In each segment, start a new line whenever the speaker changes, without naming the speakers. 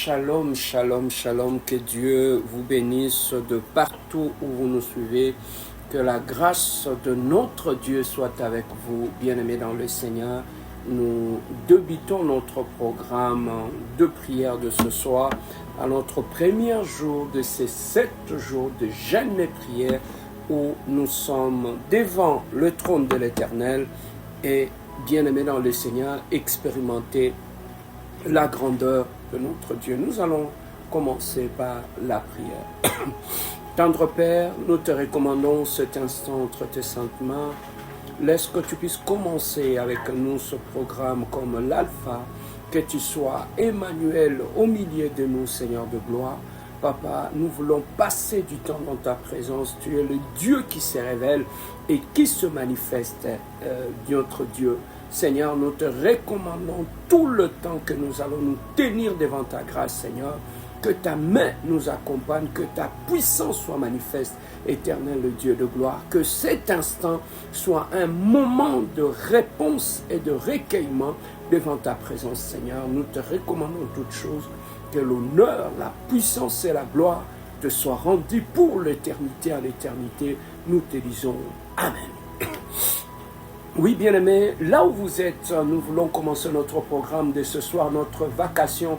Shalom, shalom, shalom, que Dieu vous bénisse de partout où vous nous suivez, que la grâce de notre Dieu soit avec vous, bien-aimés dans le Seigneur. Nous débutons notre programme de prière de ce soir, à notre premier jour de ces 7 jours de jeûne et prière, où nous sommes devant le trône de l'Éternel et, bien-aimés dans le Seigneur, expérimenter la grandeur de notre Dieu. Nous allons commencer par la prière. Tendre Père, nous te recommandons cet instant entre tes saintes mains. Laisse que tu puisses commencer avec nous ce programme comme l'alpha, que tu sois Emmanuel au milieu de nous, Seigneur de gloire. Papa, nous voulons passer du temps dans ta présence. Tu es le Dieu qui se révèle et qui se manifeste, notre Dieu. Seigneur, nous te recommandons tout le temps que nous allons nous tenir devant ta grâce, Seigneur. Que ta main nous accompagne, que ta puissance soit manifeste, Éternel le Dieu de gloire. Que cet instant soit un moment de réponse et de recueillement devant ta présence, Seigneur. Nous te recommandons toutes choses. Que l'honneur, la puissance et la gloire te soient rendus pour l'éternité à l'éternité. Nous te disons Amen. Oui, bien-aimés, là où vous êtes, nous voulons commencer notre programme de ce soir, notre vacation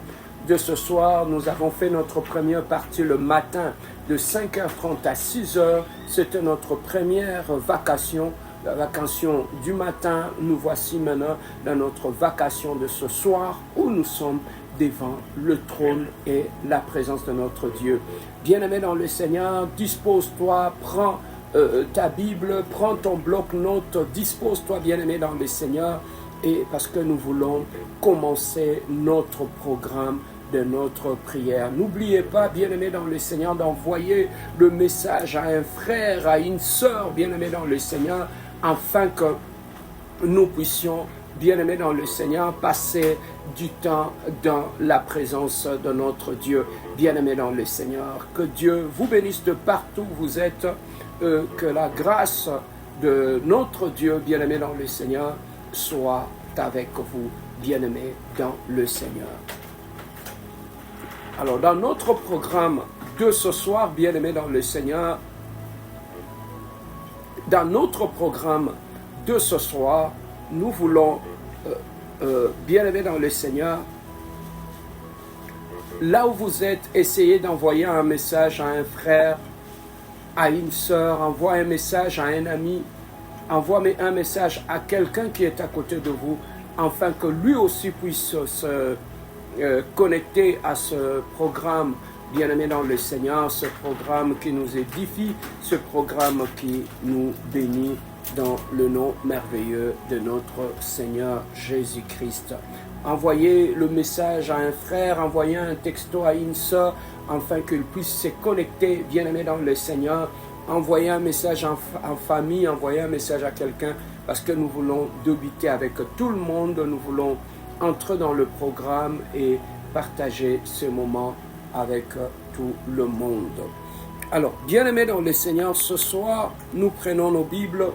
de ce soir. Nous avons fait notre première partie le matin de 5h30 à 6h. C'était notre première vacation, la vacation du matin. Nous voici maintenant dans notre vacation de ce soir où nous sommes devant le trône et la présence de notre Dieu. Bien-aimé dans le Seigneur, dispose-toi, prends ta Bible, prends ton bloc-notes, dispose-toi, bien-aimé dans le Seigneur, et parce que nous voulons commencer notre programme de notre prière. N'oubliez pas, bien-aimé dans le Seigneur, d'envoyer le message à un frère, à une sœur, bien-aimé dans le Seigneur, afin que nous puissions, bien-aimés dans le Seigneur, passer du temps dans la présence de notre Dieu. Bien-aimés dans le Seigneur, que Dieu vous bénisse de partout où vous êtes, que la grâce de notre Dieu, bien-aimé dans le Seigneur, soit avec vous, bien-aimés dans le Seigneur. Alors, dans notre programme de ce soir, bien-aimés dans le Seigneur, dans notre programme de ce soir, nous voulons, bien-aimés dans le Seigneur, là où vous êtes, essayez d'envoyer un message à un frère, à une sœur, envoie un message à un ami, envoie un message à quelqu'un qui est à côté de vous, afin que lui aussi puisse se connecter à ce programme, bien-aimé dans le Seigneur, ce programme qui nous édifie, ce programme qui nous bénit dans le nom merveilleux de notre Seigneur Jésus-Christ. Envoyez le message à un frère, envoyez un texto à une sœur, afin qu'il puisse se connecter, bien-aimé dans le Seigneur. Envoyez un message en famille, envoyez un message à quelqu'un, parce que nous voulons débuter avec tout le monde, nous voulons entrer dans le programme et partager ce moment avec tout le monde. Alors, bien-aimés dans le Seigneur, ce soir, nous prenons nos Bibles.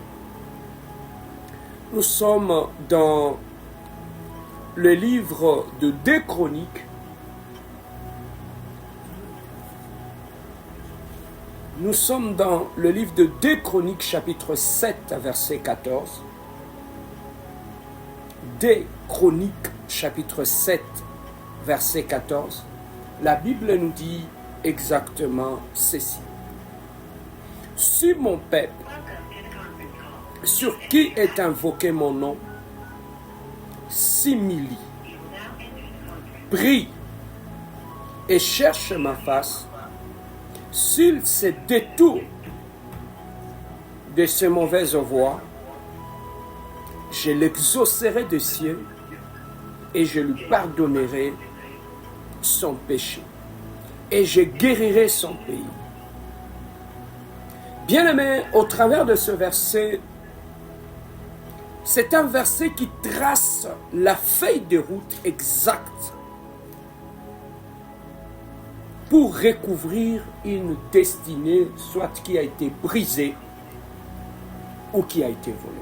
Nous sommes dans le livre de 2 Chroniques. Nous sommes dans le livre de 2 Chroniques, chapitre 7, verset 14. 2 Chroniques, chapitre 7, verset 14. La Bible nous dit exactement ceci. Si mon peuple, sur qui est invoqué mon nom, s'humilie, prie et cherche ma face, s'il se détourne de ses mauvaises voies, je l'exaucerai des cieux et je lui pardonnerai son péché et je guérirai son pays. Bien-aimés, au travers de ce verset, c'est un verset qui trace la feuille de route exacte pour recouvrir une destinée, soit qui a été brisée ou qui a été volée.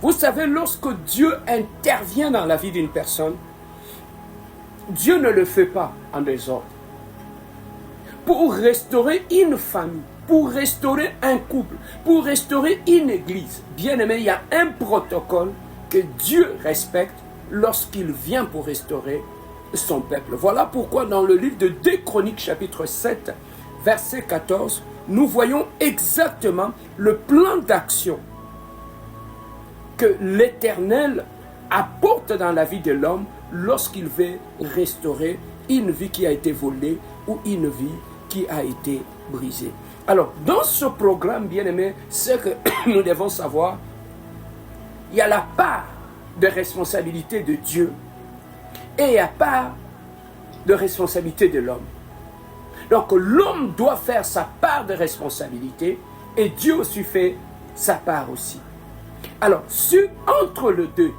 Vous savez, lorsque Dieu intervient dans la vie d'une personne, Dieu ne le fait pas en désordre. Pour restaurer une famille, pour restaurer un couple, pour restaurer une église, bien aimé, il y a un protocole que Dieu respecte lorsqu'il vient pour restaurer son peuple. Voilà pourquoi dans le livre de 2 Chroniques chapitre 7, verset 14, nous voyons exactement le plan d'action que l'Éternel apporte dans la vie de l'homme lorsqu'il veut restaurer une vie qui a été volée ou une vie qui a été brisée. Alors, dans ce programme, bien aimé, ce que nous devons savoir, il y a la part de responsabilité de Dieu et il y a la part de responsabilité de l'homme. Donc, l'homme doit faire sa part de responsabilité et Dieu aussi fait sa part aussi. Alors, si entre les deux,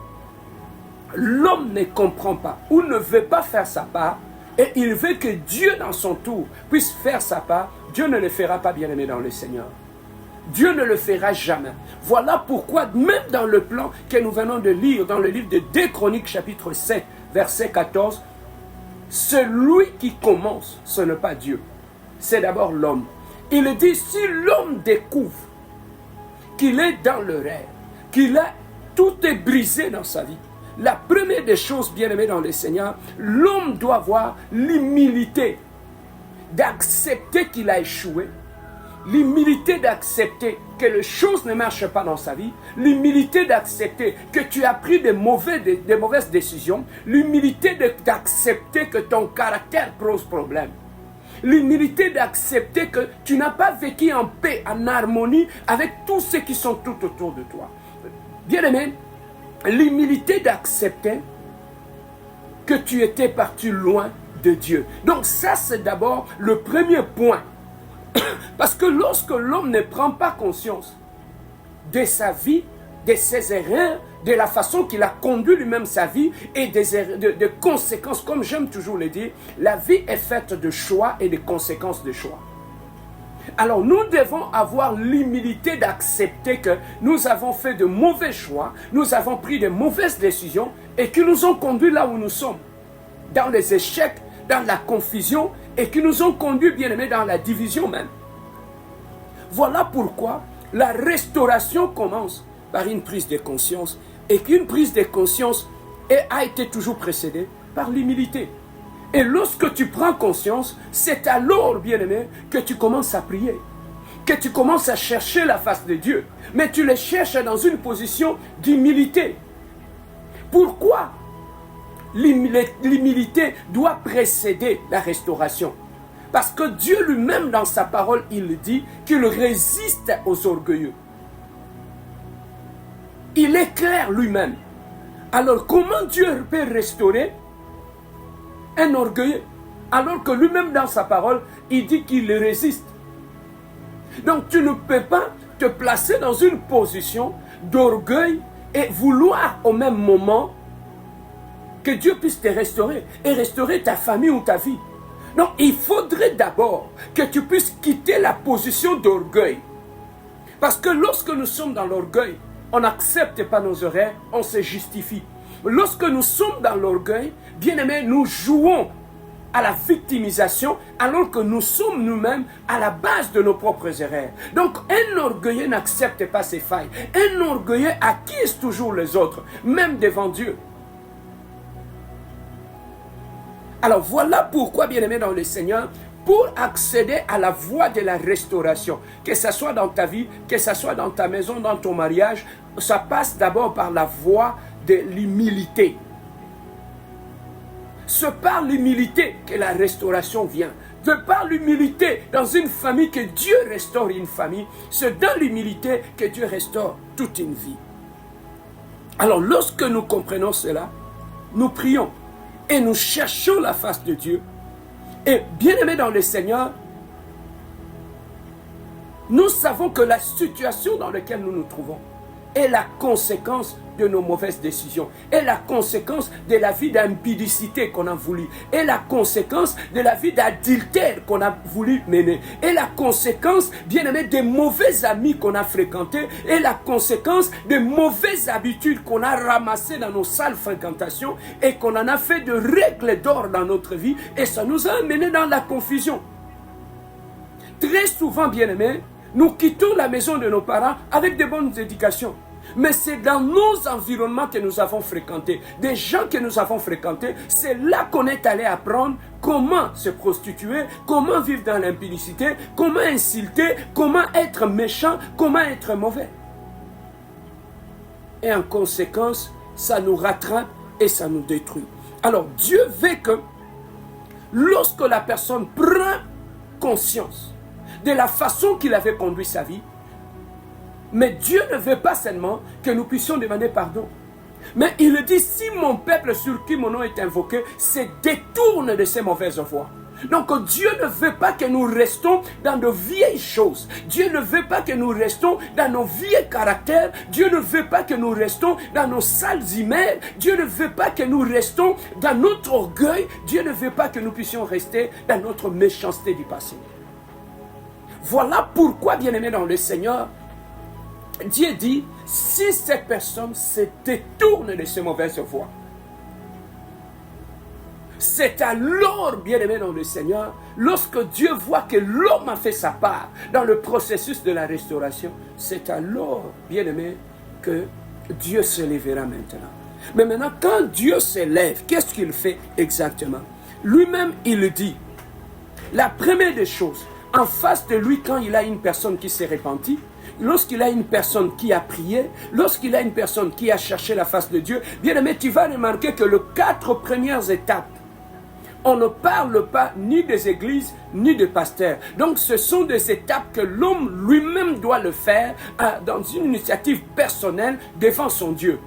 l'homme ne comprend pas ou ne veut pas faire sa part, et il veut que Dieu, dans son tour, puisse faire sa part, Dieu ne le fera pas, bien-aimé dans le Seigneur. Dieu ne le fera jamais. Voilà pourquoi, même dans le plan que nous venons de lire, dans le livre de 2 Chroniques, chapitre 7, verset 14, celui qui commence, ce n'est pas Dieu, c'est d'abord l'homme. Il dit, si l'homme découvre qu'il est dans le rêve, tout est brisé dans sa vie, la première des choses, bien-aimées dans le Seigneur, l'homme doit avoir l'humilité d'accepter qu'il a échoué, l'humilité d'accepter que les choses ne marchent pas dans sa vie, l'humilité d'accepter que tu as pris des mauvaises décisions, l'humilité d'accepter que ton caractère pose problème, l'humilité d'accepter que tu n'as pas vécu en paix, en harmonie avec tous ceux qui sont tout autour de toi. Bien-aimé, l'humilité d'accepter que tu étais parti loin de Dieu. Donc ça, c'est d'abord le premier point. Parce que lorsque l'homme ne prend pas conscience de sa vie, de ses erreurs, de la façon qu'il a conduit lui-même sa vie et de conséquences, comme j'aime toujours le dire, la vie est faite de choix et de conséquences de choix. Alors nous devons avoir l'humilité d'accepter que nous avons fait de mauvais choix, nous avons pris de mauvaises décisions et qui nous ont conduits là où nous sommes, dans les échecs, dans la confusion et qui nous ont conduits, bien aimés, dans la division même. Voilà pourquoi la restauration commence par une prise de conscience et qu'une prise de conscience a été toujours précédée par l'humilité. Et lorsque tu prends conscience, c'est alors, bien-aimé, que tu commences à prier, que tu commences à chercher la face de Dieu. Mais tu le cherches dans une position d'humilité. Pourquoi l'humilité doit précéder la restauration? Parce que Dieu lui-même, dans sa parole, il dit qu'il résiste aux orgueilleux. Il éclaire lui-même. Alors, comment Dieu peut restaurer un orgueilleux, alors que lui-même dans sa parole, il dit qu'il résiste? Donc tu ne peux pas te placer dans une position d'orgueil et vouloir au même moment que Dieu puisse te restaurer et restaurer ta famille ou ta vie. Donc il faudrait d'abord que tu puisses quitter la position d'orgueil. Parce que lorsque nous sommes dans l'orgueil, on n'accepte pas nos erreurs, on se justifie. Lorsque nous sommes dans l'orgueil, bien aimé, nous jouons à la victimisation alors que nous sommes nous-mêmes à la base de nos propres erreurs. Donc un orgueilleux n'accepte pas ses failles. Un orgueilleux accuse toujours les autres, même devant Dieu. Alors voilà pourquoi, bien aimé dans le Seigneur, pour accéder à la voie de la restauration, que ce soit dans ta vie, que ce soit dans ta maison, dans ton mariage, ça passe d'abord par la voie de l'humilité. C'est par l'humilité que la restauration vient. C'est par l'humilité dans une famille que Dieu restaure une famille. C'est dans l'humilité que Dieu restaure toute une vie. Alors lorsque nous comprenons cela, nous prions et nous cherchons la face de Dieu. Et bien-aimés dans le Seigneur, nous savons que la situation dans laquelle nous nous trouvons est la conséquence de nos mauvaises décisions, est la conséquence de la vie d'impudicité qu'on a voulu, est la conséquence de la vie d'adultère qu'on a voulu mener, est la conséquence, bien aimé, des mauvais amis qu'on a fréquentés, est la conséquence des mauvaises habitudes qu'on a ramassées dans nos salles fréquentations et qu'on en a fait de règles d'or dans notre vie, et ça nous a amené dans la confusion. Très souvent, bien aimé, nous quittons la maison de nos parents avec de bonnes éducations. Mais c'est dans nos environnements que nous avons fréquentés, des gens que nous avons fréquentés, c'est là qu'on est allé apprendre comment se prostituer, comment vivre dans l'impudicité, comment insulter, comment être méchant, comment être mauvais. Et en conséquence, ça nous rattrape et ça nous détruit. Alors Dieu veut que lorsque la personne prend conscience de la façon qu'il avait conduit sa vie, mais Dieu ne veut pas seulement que nous puissions demander pardon. Mais il dit, si mon peuple sur qui mon nom est invoqué se détourne de ses mauvaises voies. Donc Dieu ne veut pas que nous restons dans de vieilles choses. Dieu ne veut pas que nous restons dans nos vieux caractères. Dieu ne veut pas que nous restons dans nos sales emails. Dieu ne veut pas que nous restons dans notre orgueil. Dieu ne veut pas que nous puissions rester dans notre méchanceté du passé. Voilà pourquoi, bien-aimés dans le Seigneur, Dieu dit, si cette personne se détourne de ses mauvaises voies, c'est alors, bien-aimé dans le Seigneur, lorsque Dieu voit que l'homme a fait sa part dans le processus de la restauration, c'est alors, bien-aimé, que Dieu se lèvera maintenant. Mais maintenant, quand Dieu se lève, qu'est-ce qu'il fait exactement? Lui-même, il dit, la première des choses, en face de lui, quand il a une personne qui s'est repentie, lorsqu'il a une personne qui a prié, lorsqu'il a une personne qui a cherché la face de Dieu, bien aimé, tu vas remarquer que les 4 premières étapes, on ne parle pas ni des églises, ni des pasteurs. Donc ce sont des étapes que l'homme lui-même doit le faire dans une initiative personnelle devant son Dieu.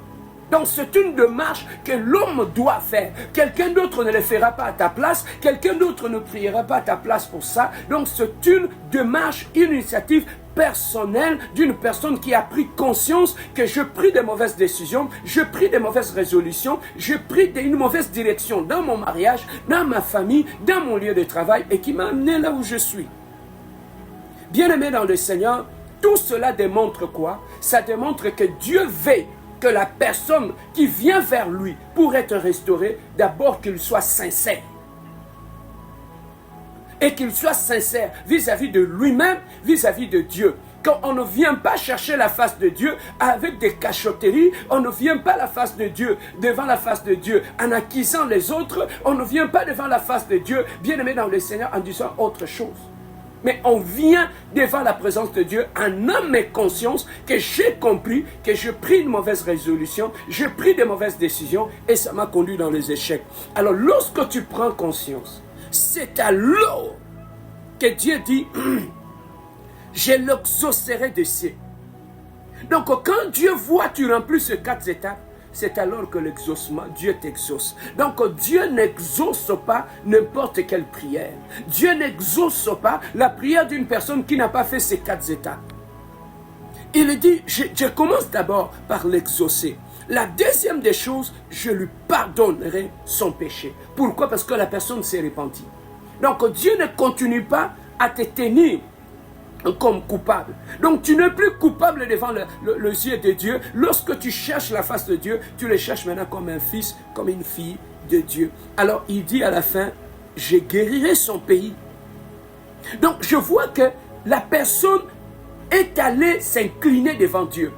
Donc c'est une démarche que l'homme doit faire. Quelqu'un d'autre ne le fera pas à ta place. Quelqu'un d'autre ne priera pas à ta place pour ça. Donc c'est une démarche, une initiative personnelle d'une personne qui a pris conscience que je pris de mauvaises décisions, je pris de mauvaises résolutions, je pris une mauvaise direction dans mon mariage, dans ma famille, dans mon lieu de travail et qui m'a amené là où je suis. Bien-aimé dans le Seigneur, tout cela démontre quoi? Ça démontre que Dieu veut que la personne qui vient vers lui pour être restaurée, d'abord qu'il soit sincère. Et qu'il soit sincère vis-à-vis de lui-même, vis-à-vis de Dieu. Quand on ne vient pas chercher la face de Dieu avec des cachotteries, on ne vient pas devant la face de Dieu en accusant les autres, on ne vient pas devant la face de Dieu, bien-aimé dans le Seigneur, en disant autre chose. Mais on vient devant la présence de Dieu en âme et conscience que j'ai compris que j'ai pris une mauvaise résolution, j'ai pris de mauvaises décisions et ça m'a conduit dans les échecs. Alors lorsque tu prends conscience, c'est alors que Dieu dit, je l'exaucerai des cieux. Donc quand Dieu voit que tu remplis ces 4 étapes, c'est alors que l'exaucement, Dieu t'exauce. Donc Dieu n'exauce pas n'importe quelle prière. Dieu n'exauce pas la prière d'une personne qui n'a pas fait ces 4 étapes. Il dit, je commence d'abord par l'exaucer. La deuxième des choses, je lui pardonnerai son péché. Pourquoi? Parce que la personne s'est repentie. Donc Dieu ne continue pas à te tenir comme coupable. Donc tu n'es plus coupable devant les yeux de Dieu. Lorsque tu cherches la face de Dieu, tu le cherches maintenant comme un fils, comme une fille de Dieu. Alors il dit à la fin, je guérirai son pays. Donc je vois que la personne est allée s'incliner devant Dieu.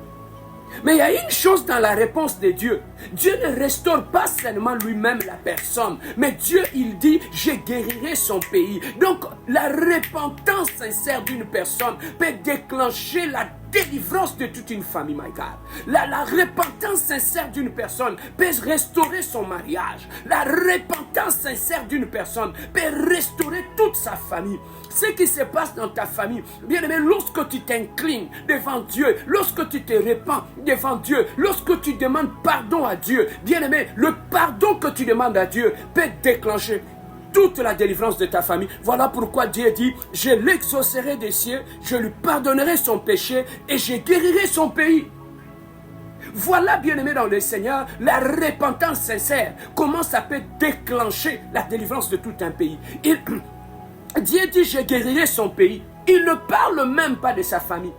Mais il y a une chose dans la réponse de Dieu. Dieu ne restaure pas seulement lui-même la personne. Mais Dieu, il dit, je guérirai son pays. Donc, la repentance sincère d'une personne peut déclencher la délivrance de toute une famille, my God. La repentance sincère d'une personne peut restaurer son mariage. La repentance sincère d'une personne peut restaurer toute sa famille. Ce qui se passe dans ta famille, bien aimé, lorsque tu t'inclines devant Dieu, lorsque tu te repens devant Dieu, lorsque tu demandes pardon à Dieu, bien aimé, le pardon que tu demandes à Dieu peut déclencher toute la délivrance de ta famille. Voilà pourquoi Dieu dit, je l'exaucerai des cieux, je lui pardonnerai son péché et je guérirai son pays. Voilà, bien-aimé dans le Seigneur, la repentance sincère. Comment ça peut déclencher la délivrance de tout un pays. Dieu dit, je guérirai son pays. Il ne parle même pas de sa famille.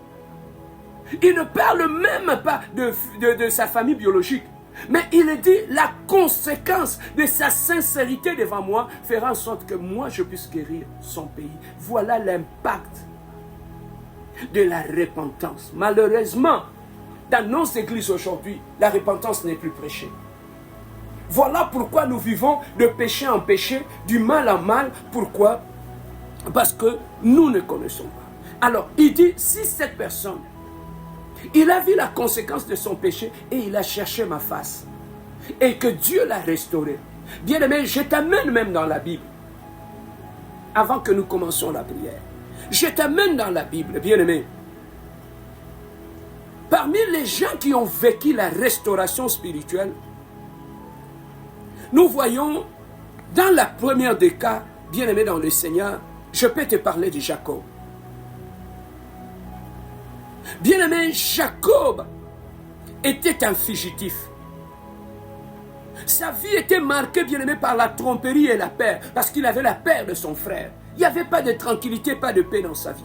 Il ne parle même pas de sa famille biologique. Mais il dit, la conséquence de sa sincérité devant moi fera en sorte que moi je puisse guérir son pays. Voilà l'impact de la repentance. Malheureusement, dans nos églises aujourd'hui, la repentance n'est plus prêchée. Voilà pourquoi nous vivons de péché en péché, du mal en mal. Pourquoi? Parce que nous ne connaissons pas. Alors, il dit, si cette personne, il a vu la conséquence de son péché et il a cherché ma face, et que Dieu l'a restauré. Bien-aimé, je t'amène même dans la Bible, avant que nous commencions la prière. Je t'amène dans la Bible, bien-aimé. Parmi les gens qui ont vécu la restauration spirituelle, nous voyons, dans la première des cas, bien-aimé dans le Seigneur, je peux te parler de Jacob. Bien-aimé, Jacob était un fugitif. Sa vie était marquée, bien-aimé, par la tromperie et la peur, parce qu'il avait la peur de son frère. Il n'y avait pas de tranquillité, pas de paix dans sa vie.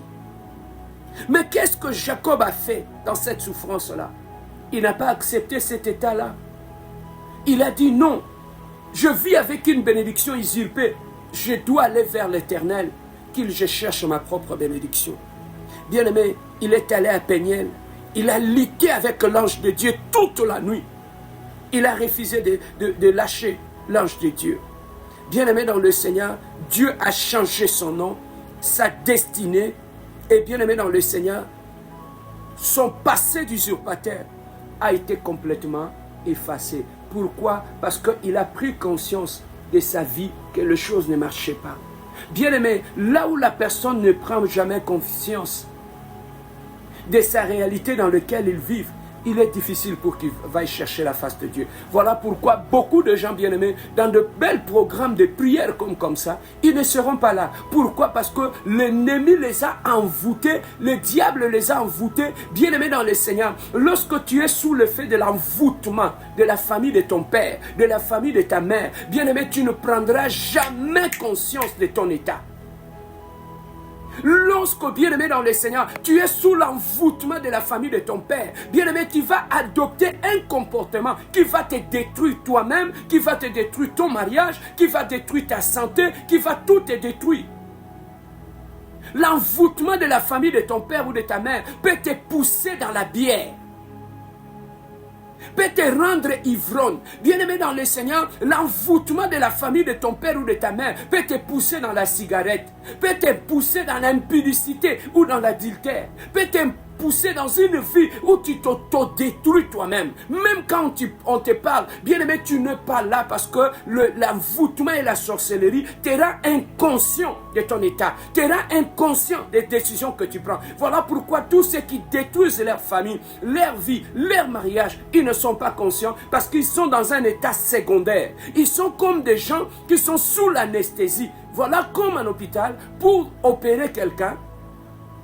Mais qu'est-ce que Jacob a fait dans cette souffrance-là? Il n'a pas accepté cet état-là. Il a dit non, je vis avec une bénédiction usurpée. Je dois aller vers l'Éternel, qu'il je cherche ma propre bénédiction. Bien-aimé, il est allé à Péniel. Il a lutté avec l'ange de Dieu toute la nuit. Il a refusé de lâcher l'ange de Dieu. Bien-aimé dans le Seigneur, Dieu a changé son nom, sa destinée. Et bien-aimé dans le Seigneur, son passé d'usurpateur a été complètement effacé. Pourquoi? Parce qu'il a pris conscience de sa vie que les choses ne marchaient pas. Bien-aimé, là où la personne ne prend jamais conscience de sa réalité dans laquelle il vit, il est difficile pour qu'il vaille chercher la face de Dieu. Voilà pourquoi beaucoup de gens bien-aimés, dans de bels programmes de prière comme ça, ils ne seront pas là. Pourquoi? Parce que l'ennemi les a envoûtés, le diable les a envoûtés, bien-aimés dans le Seigneur. Lorsque tu es sous le fait de l'envoûtement de la famille de ton père, de la famille de ta mère, bien-aimé, tu ne prendras jamais conscience de ton état. Lorsque, bien-aimé dans le Seigneur, tu es sous l'envoûtement de la famille de ton père, bien-aimé, tu vas adopter un comportement qui va te détruire toi-même, qui va te détruire ton mariage, qui va détruire ta santé, qui va tout te détruire. L'envoûtement de la famille de ton père ou de ta mère peut te pousser dans la bière, peut te rendre ivrogne. Bien-aimé dans le Seigneur, l'envoûtement de la famille de ton père ou de ta mère peut te pousser dans la cigarette, peut te pousser dans l'impudicité ou dans l'adultère, peut te pousser dans une vie où tu t'auto-détruis toi-même. Même quand on te parle, bien-aimé, tu n'es pas là parce que l'envoûtement et la sorcellerie te rend inconscient de ton état, te rend inconscient des décisions que tu prends. Voilà pourquoi tous ceux qui détruisent leur famille, leur vie, leur mariage, ils ne sont pas conscients parce qu'ils sont dans un état secondaire. Ils sont comme des gens qui sont sous l'anesthésie. Voilà comme un hôpital, pour opérer quelqu'un,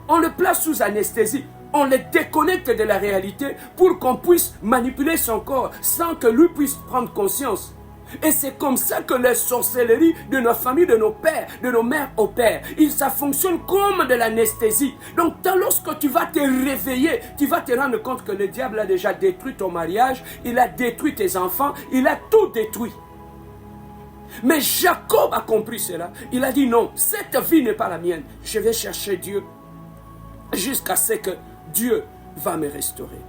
on le place sous anesthésie. On le déconnecte de la réalité pour qu'on puisse manipuler son corps sans que lui puisse prendre conscience. Et c'est comme ça que les sorcelleries de nos familles, de nos pères, de nos mères opèrent. Ça fonctionne comme de l'anesthésie. Donc lorsque tu vas te réveiller, tu vas te rendre compte que le diable a déjà détruit ton mariage, il a détruit tes enfants, il a tout détruit. Mais Jacob a compris cela. Il a dit non, cette vie n'est pas la mienne. Je vais chercher Dieu jusqu'à ce que Dieu va me restaurer.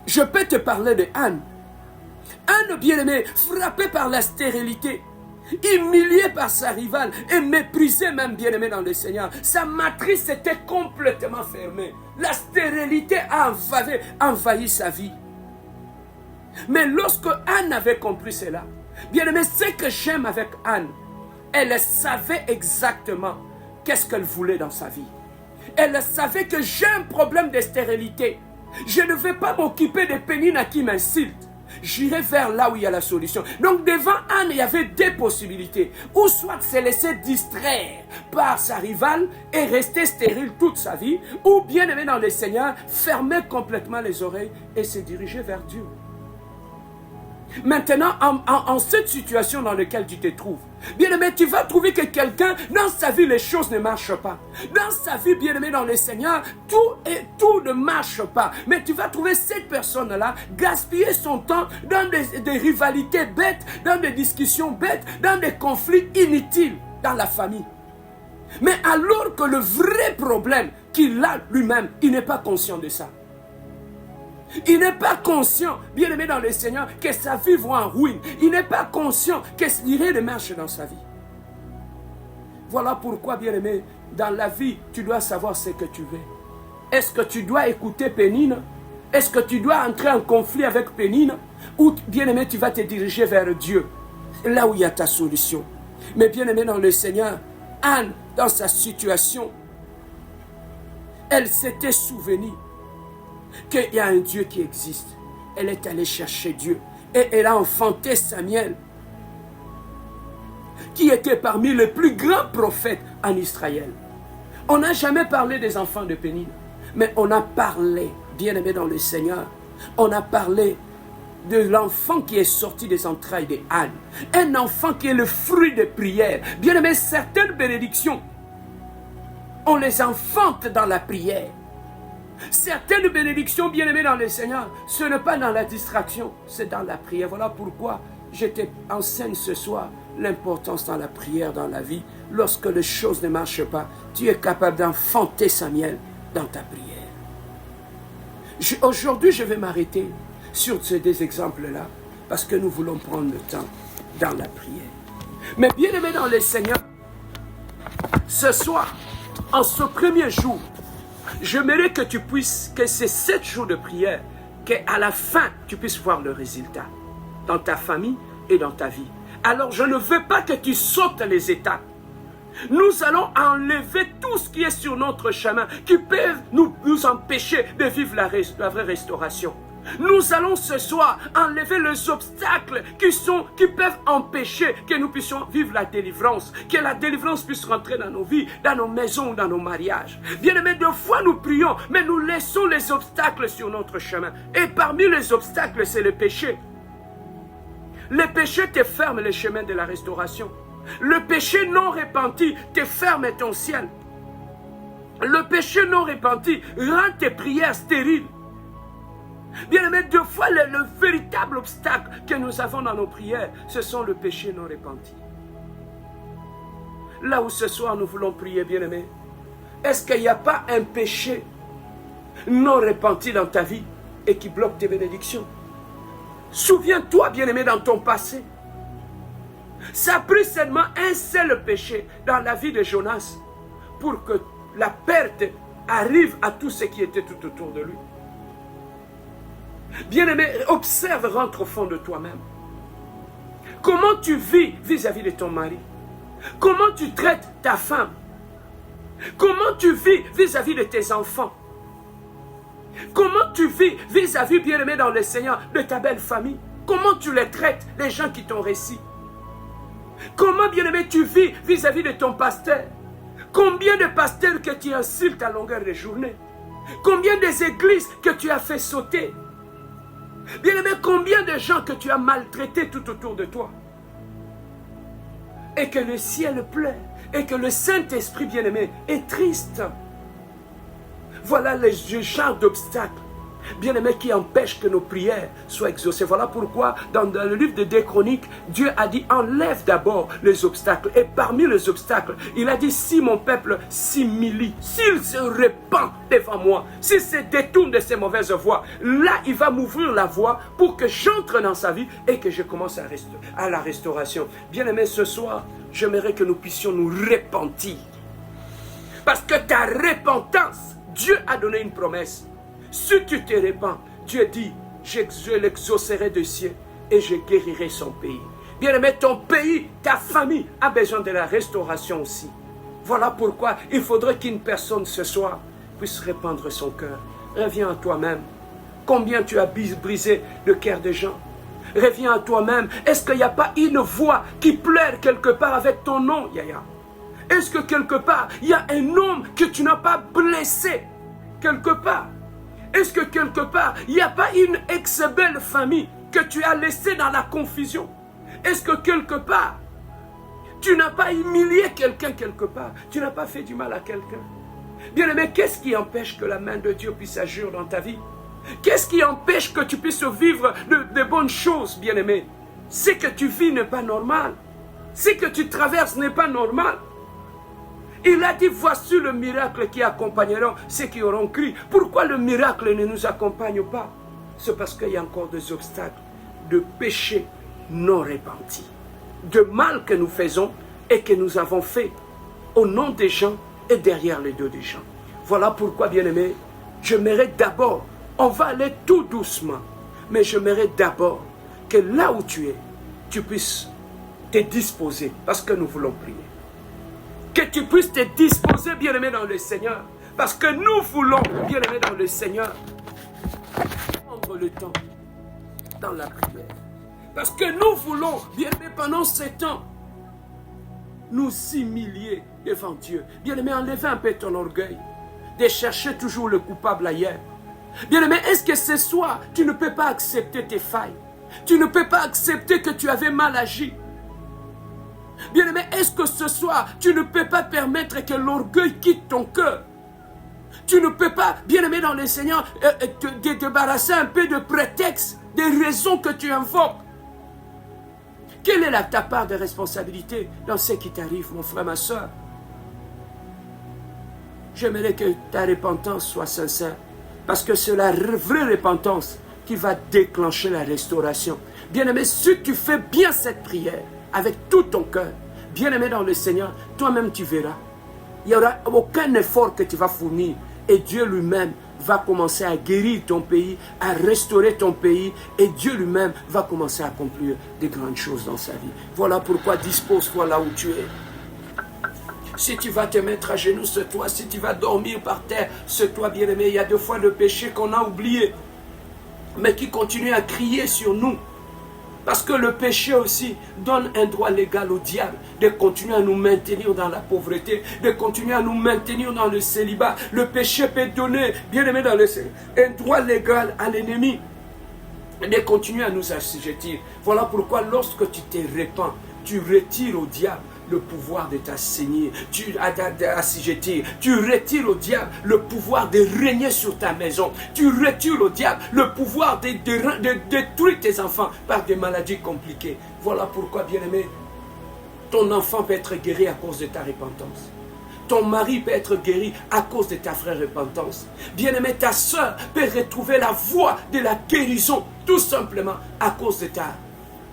Je peux te parler de Anne. Anne, bien-aimée, frappée par la stérilité, humiliée par sa rivale et méprisée même, bien-aimée dans le Seigneur. Sa matrice était complètement fermée. La stérilité a envahi sa vie. Mais lorsque Anne avait compris cela, bien-aimée, ce que j'aime avec Anne, elle savait exactement qu'est-ce qu'elle voulait dans sa vie. Elle savait que j'ai un problème de stérilité. Je ne vais pas m'occuper de Pénina qui m'insulte. J'irai vers là où il y a la solution. Donc devant Anne, il y avait deux possibilités. Ou soit se laisser distraire par sa rivale et rester stérile toute sa vie, ou bien aimer dans le Seigneur, fermer complètement les oreilles et se diriger vers Dieu. Maintenant, en cette situation dans laquelle tu te trouves, bien-aimé, tu vas trouver que quelqu'un, dans sa vie, les choses ne marchent pas. Dans sa vie, bien-aimé, dans le Seigneur, tout ne marche pas. Mais tu vas trouver cette personne-là gaspiller son temps dans des rivalités bêtes, dans des discussions bêtes, dans des conflits inutiles dans la famille. Mais alors que le vrai problème qu'il a lui-même, il n'est pas conscient de ça. Il n'est pas conscient, bien aimé dans le Seigneur, que sa vie va en ruine. Il n'est pas conscient qu'il n'y a rien de marche dans sa vie. Voilà pourquoi, bien aimé, dans la vie, tu dois savoir ce que tu veux. Est-ce que tu dois écouter Pénine? Est-ce que tu dois entrer en conflit avec Pénine? Ou, bien aimé, tu vas te diriger vers Dieu, là où il y a ta solution. Mais bien aimé dans le Seigneur, Anne, dans sa situation, elle s'était souvenue qu'il y a un Dieu qui existe. Elle est allée chercher Dieu et elle a enfanté Samuel, qui était parmi les plus grands prophètes en Israël. On n'a jamais parlé des enfants de Pénine, mais on a parlé, bien aimé dans le Seigneur, on a parlé de l'enfant qui est sorti des entrailles de Anne. Un enfant qui est le fruit des prières. Bien aimé, certaines bénédictions, on les enfante dans la prière. Certaines bénédictions, bien aimées dans le Seigneur, ce n'est pas dans la distraction, c'est dans la prière. Voilà pourquoi je t'enseigne ce soir l'importance dans la prière, dans la vie. Lorsque les choses ne marchent pas, tu es capable d'enfanter Samuel dans ta prière. Aujourd'hui, je vais m'arrêter sur ces deux exemples-là, parce que nous voulons prendre le temps dans la prière. Mais bien aimé dans le Seigneur, ce soir, en ce premier jour, j'aimerais que tu puisses, que ces 7 jours de prière, qu'à la fin, tu puisses voir le résultat dans ta famille et dans ta vie. Alors, je ne veux pas que tu sautes les étapes. Nous allons enlever tout ce qui est sur notre chemin, qui peut nous empêcher de vivre la vraie restauration. Nous allons ce soir enlever les obstacles qui peuvent empêcher que nous puissions vivre la délivrance, que la délivrance puisse rentrer dans nos vies, dans nos maisons, dans nos mariages. Bien aimé, deux fois nous prions, mais nous laissons les obstacles sur notre chemin. Et parmi les obstacles, c'est le péché. Le péché te ferme le chemin de la restauration. Le péché non repenti te ferme ton ciel. Le péché non repenti rend tes prières stériles. Bien aimé, deux fois le véritable obstacle que nous avons dans nos prières, ce sont le péché non repenti. Là où ce soir nous voulons prier, bien aimé, est-ce qu'il n'y a pas un péché non repenti dans ta vie et qui bloque tes bénédictions? Souviens-toi, bien aimé, dans ton passé. Ça a pris seulement un seul péché dans la vie de Jonas pour que la perte arrive à tout ce qui était tout autour de lui. Bien-aimé, observe, rentre au fond de toi-même. Comment tu vis vis-à-vis de ton mari? Comment tu traites ta femme? Comment tu vis vis-à-vis de tes enfants? Comment tu vis vis-à-vis, bien-aimé dans le Seigneur, de ta belle famille? Comment tu les traites, les gens qui t'ont réussi? Comment, bien-aimé, tu vis vis-à-vis de ton pasteur? Combien de pasteurs que tu insultes à longueur de journée? Combien des églises que tu as fait sauter? Bien-aimé, combien de gens que tu as maltraités tout autour de toi? Et que le ciel pleure, et que le Saint-Esprit, bien-aimé, est triste. Voilà les genres d'obstacles, bien-aimé, qui empêchent que nos prières soient exaucées. Voilà pourquoi, dans le livre de 2 Chroniques, Dieu a dit, enlève d'abord les obstacles. Et parmi les obstacles, il a dit, si mon peuple s'humilie, s'il se répand devant moi, s'il se détourne de ses mauvaises voies, là, il va m'ouvrir la voie pour que j'entre dans sa vie et que je commence à la restauration. Bien-aimé, ce soir, j'aimerais que nous puissions nous repentir. Parce que ta repentance, Dieu a donné une promesse. Si tu te répands, Dieu dit, je l'exaucerai de cieux et je guérirai son pays. Bien-aimé, ton pays, ta famille a besoin de la restauration aussi. Voilà pourquoi il faudrait qu'une personne ce soir puisse répandre son cœur. Reviens à toi-même. Combien tu as brisé le cœur des gens? reviens à toi-même. Est-ce qu'il n'y a pas une voix qui pleure quelque part avec ton nom, Yaya? Est-ce que quelque part, il y a un homme que tu n'as pas blessé quelque part? Est-ce que quelque part, il n'y a pas une ex-belle famille que tu as laissée dans la confusion? Est-ce que quelque part, tu n'as pas humilié quelqu'un quelque part? Tu n'as pas fait du mal à quelqu'un? Bien-aimé, qu'est-ce qui empêche que la main de Dieu puisse agir dans ta vie? Qu'est-ce qui empêche que tu puisses vivre de bonnes choses, bien-aimé? Ce que tu vis n'est pas normal. Ce que tu traverses n'est pas normal. Il a dit, voici le miracle qui accompagneront ceux qui auront crié. Pourquoi le miracle ne nous accompagne pas? C'est parce qu'il y a encore des obstacles, de péchés non repentis, de mal que nous faisons et que nous avons fait au nom des gens et derrière les dos des gens. Voilà pourquoi, bien-aimé, j'aimerais d'abord, on va aller tout doucement, mais j'aimerais d'abord que là où tu es, tu puisses te disposer, parce que nous voulons prier. Que tu puisses te disposer, bien-aimé, dans le Seigneur, parce que nous voulons, bien-aimé, dans le Seigneur, prendre le temps dans la prière. Parce que nous voulons, bien-aimé, pendant ce temps, nous humilier devant Dieu. Bien-aimé, enlevez un peu ton orgueil, de chercher toujours le coupable ailleurs. Bien-aimé, est-ce que ce soir, tu ne peux pas accepter tes failles? Tu ne peux pas accepter que tu avais mal agi? Bien-aimé, est-ce que ce soir, tu ne peux pas permettre que l'orgueil quitte ton cœur? Tu ne peux pas, bien-aimé dans le Seigneur, te débarrasser un peu de prétextes, des raisons que tu invoques. Quelle est ta part de responsabilité dans ce qui t'arrive, mon frère, ma soeur? J'aimerais que ta repentance soit sincère, parce que c'est la vraie repentance qui va déclencher la restauration. Bien-aimé, si tu fais bien cette prière, avec tout ton cœur, bien-aimé dans le Seigneur, toi-même tu verras. Il n'y aura aucun effort que tu vas fournir. Et Dieu lui-même va commencer à guérir ton pays, à restaurer ton pays. Et Dieu lui-même va commencer à accomplir de grandes choses dans sa vie. Voilà pourquoi dispose-toi là où tu es. Si tu vas te mettre à genoux, c'est toi. Si tu vas dormir par terre, c'est toi, bien-aimé. Il y a des fois le péché qu'on a oublié, mais qui continue à crier sur nous. Parce que le péché aussi donne un droit légal au diable de continuer à nous maintenir dans la pauvreté, de continuer à nous maintenir dans le célibat. Le péché peut donner, bien aimé dans le célibat, un droit légal à l'ennemi de continuer à nous assujettir. Voilà pourquoi lorsque tu te répands, tu retires au diable le pouvoir de t'assigner, assujettir. Tu retires au diable le pouvoir de régner sur ta maison. Tu retires au diable le pouvoir de détruire tes enfants par des maladies compliquées. Voilà pourquoi, bien-aimé, ton enfant peut être guéri à cause de ta repentance. Ton mari peut être guéri à cause de ta vraie repentance. Bien-aimé, ta soeur peut retrouver la voie de la guérison tout simplement à cause de ta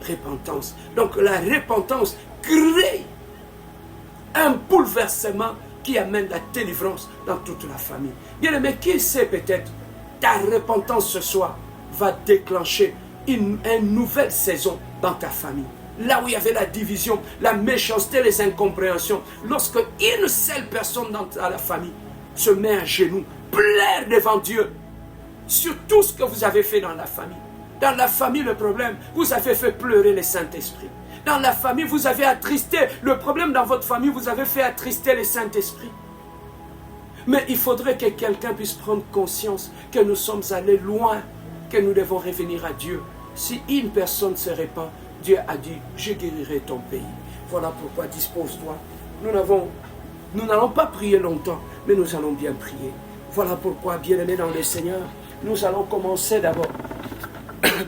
repentance. Donc la repentance crée un bouleversement qui amène la délivrance dans toute la famille. Bien-aimé, qui sait peut-être, ta repentance ce soir va déclencher une nouvelle saison dans ta famille. Là où il y avait la division, la méchanceté, les incompréhensions, lorsque une seule personne dans la famille se met à genoux, pleure devant Dieu sur tout ce que vous avez fait dans la famille. Dans la famille, le problème, vous avez fait pleurer le Saint-Esprit. Dans la famille, vous avez attristé. Le problème dans votre famille, vous avez fait attrister le Saint-Esprit. Mais il faudrait que quelqu'un puisse prendre conscience que nous sommes allés loin, que nous devons revenir à Dieu. Si une personne se répand, Dieu a dit, je guérirai ton pays. Voilà pourquoi dispose-toi. Nous n'allons pas prier longtemps, mais nous allons bien prier. Voilà pourquoi, bien-aimés dans le Seigneur, nous allons commencer d'abord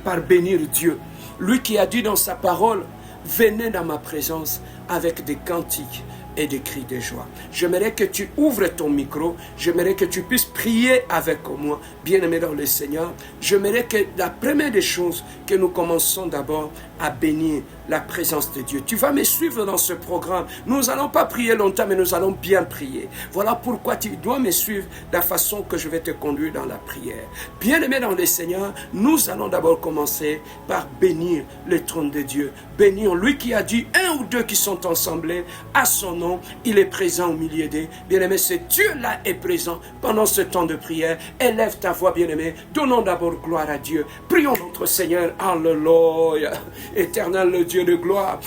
par bénir Dieu. Lui qui a dit dans sa parole, venez dans ma présence avec des cantiques et des cris de joie. J'aimerais que tu ouvres ton micro. J'aimerais que tu puisses prier avec moi, bien-aimé dans le Seigneur. J'aimerais que la première des choses, que nous commençons d'abord à bénir la présence de Dieu. Tu vas me suivre dans ce programme. Nous n'allons pas prier longtemps, mais nous allons bien prier. Voilà pourquoi tu dois me suivre de la façon que je vais te conduire dans la prière. Bien-aimé dans le Seigneur, nous allons d'abord commencer par bénir le trône de Dieu. Bénir lui qui a dit, un ou deux qui sont ensemblés à son nom, il est présent au milieu d'eux. Bien-aimé, ce Dieu-là est présent pendant ce temps de prière. Élève ta voix, bien-aimé. Donnons d'abord gloire à Dieu. Prions être, Seigneur, alléluia, éternel, le Dieu de gloire.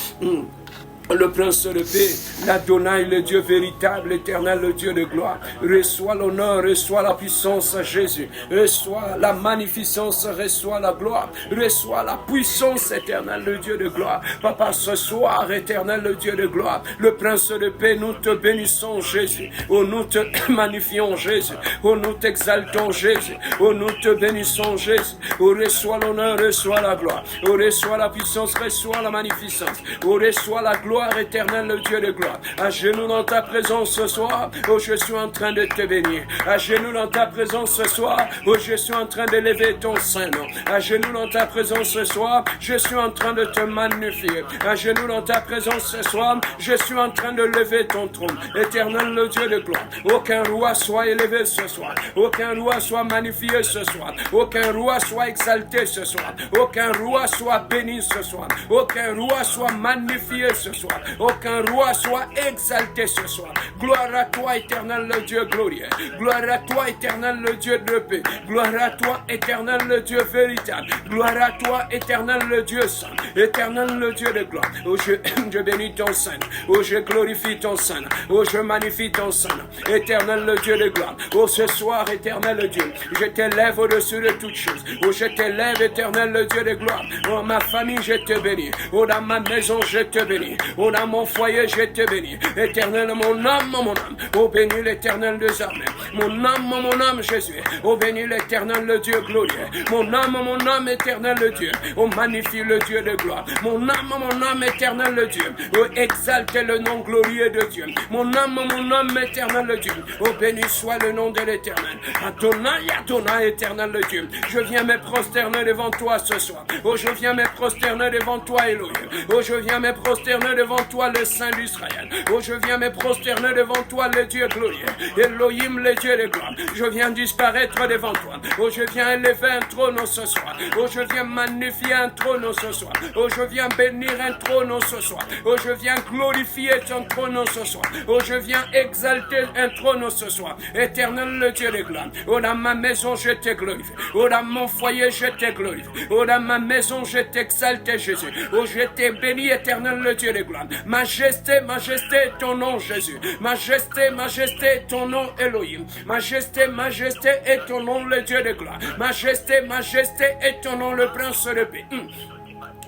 Le prince de paix, l'Adonai, le Dieu véritable, l'éternel, le Dieu de gloire. Reçois l'honneur, reçois la puissance, Jésus. Reçois la magnificence, reçois la gloire. Reçois la puissance, éternel, le Dieu de gloire. Papa, ce soir, éternel, le Dieu de gloire. Le prince de paix, nous te bénissons, Jésus. Oh, nous te magnifions, Jésus. Oh, nous t'exaltons, Jésus. Oh, nous te bénissons, Jésus. Oh, reçois l'honneur, reçois la gloire. Oh, reçois la puissance, reçois la magnificence. Oh, reçois la gloire. Éternel, le Dieu de gloire, à genoux dans ta présence ce soir, oh je suis en train de te bénir, à genoux dans ta présence ce soir, oh je suis en train d'élever ton Saint-Nom, à genoux dans ta présence ce soir, je suis en train de te magnifier, à genoux dans ta présence ce soir, je suis en train de lever ton trône, éternel, le Dieu de gloire, aucun roi soit élevé ce soir, aucun roi soit magnifié ce soir, aucun roi soit exalté ce soir, aucun roi soit béni ce soir, aucun roi soit magnifié ce soir. Aucun roi soit exalté ce soir. Gloire à toi, éternel, le Dieu glorieux. Gloire à toi, éternel, le Dieu de paix. Gloire à toi, éternel, le Dieu véritable. Gloire à toi, éternel, le Dieu saint. Éternel, le Dieu de gloire. Oh, je bénis ton Saint. Oh, je glorifie ton Saint. Oh, je magnifie ton Saint. Éternel, le Dieu de gloire. Oh, ce soir, éternel, le Dieu, je t'élève au-dessus de toutes choses. Oh, je t'élève, éternel, le Dieu de gloire. Oh, ma famille, je te bénis. Oh, dans ma maison, je te bénis. Oh, dans mon foyer, je te bénis. Éternel, mon âme, mon âme. Oh, bénis l'éternel des armées. Mon âme, Jésus. Oh, bénis l'éternel, le Dieu glorieux. Mon âme, éternel, le Dieu. Oh, magnifie le Dieu de gloire. Mon âme, éternel, le Dieu. Oh, exalte le nom glorieux de Dieu. Mon âme, éternel, le Dieu. Oh, béni soit le nom de l'éternel. Adonai, éternel, le Dieu. Je viens me prosterner devant toi ce soir. Oh, je viens me prosterner devant toi, Elohim. Oh, je viens me prosterner devant toi, le Saint d'Israël. Oh, je viens me prosterner devant toi, le Dieu glorieux. Elohim, le Dieu de gloire. Je viens disparaître devant toi. Oh, je viens élever un trône ce soir. Oh, je viens magnifier un trône ce soir. Oh, je viens bénir un trône ce soir. Oh, je viens glorifier ton trône ce soir. Oh, je viens exalter un trône ce soir. Éternel, le Dieu de gloire. Oh, dans ma maison, je te glorifie. Oh, dans mon foyer, je te glorifie. Oh, dans ma maison, je t'exalte, Jésus. Oh, je te bénis, éternel, le Dieu de gloire. Majesté, majesté, ton nom, Jésus. Majesté, majesté, ton nom, Elohim. Majesté, majesté, et ton nom, le Dieu de gloire. Majesté, majesté, et ton nom, le prince de paix.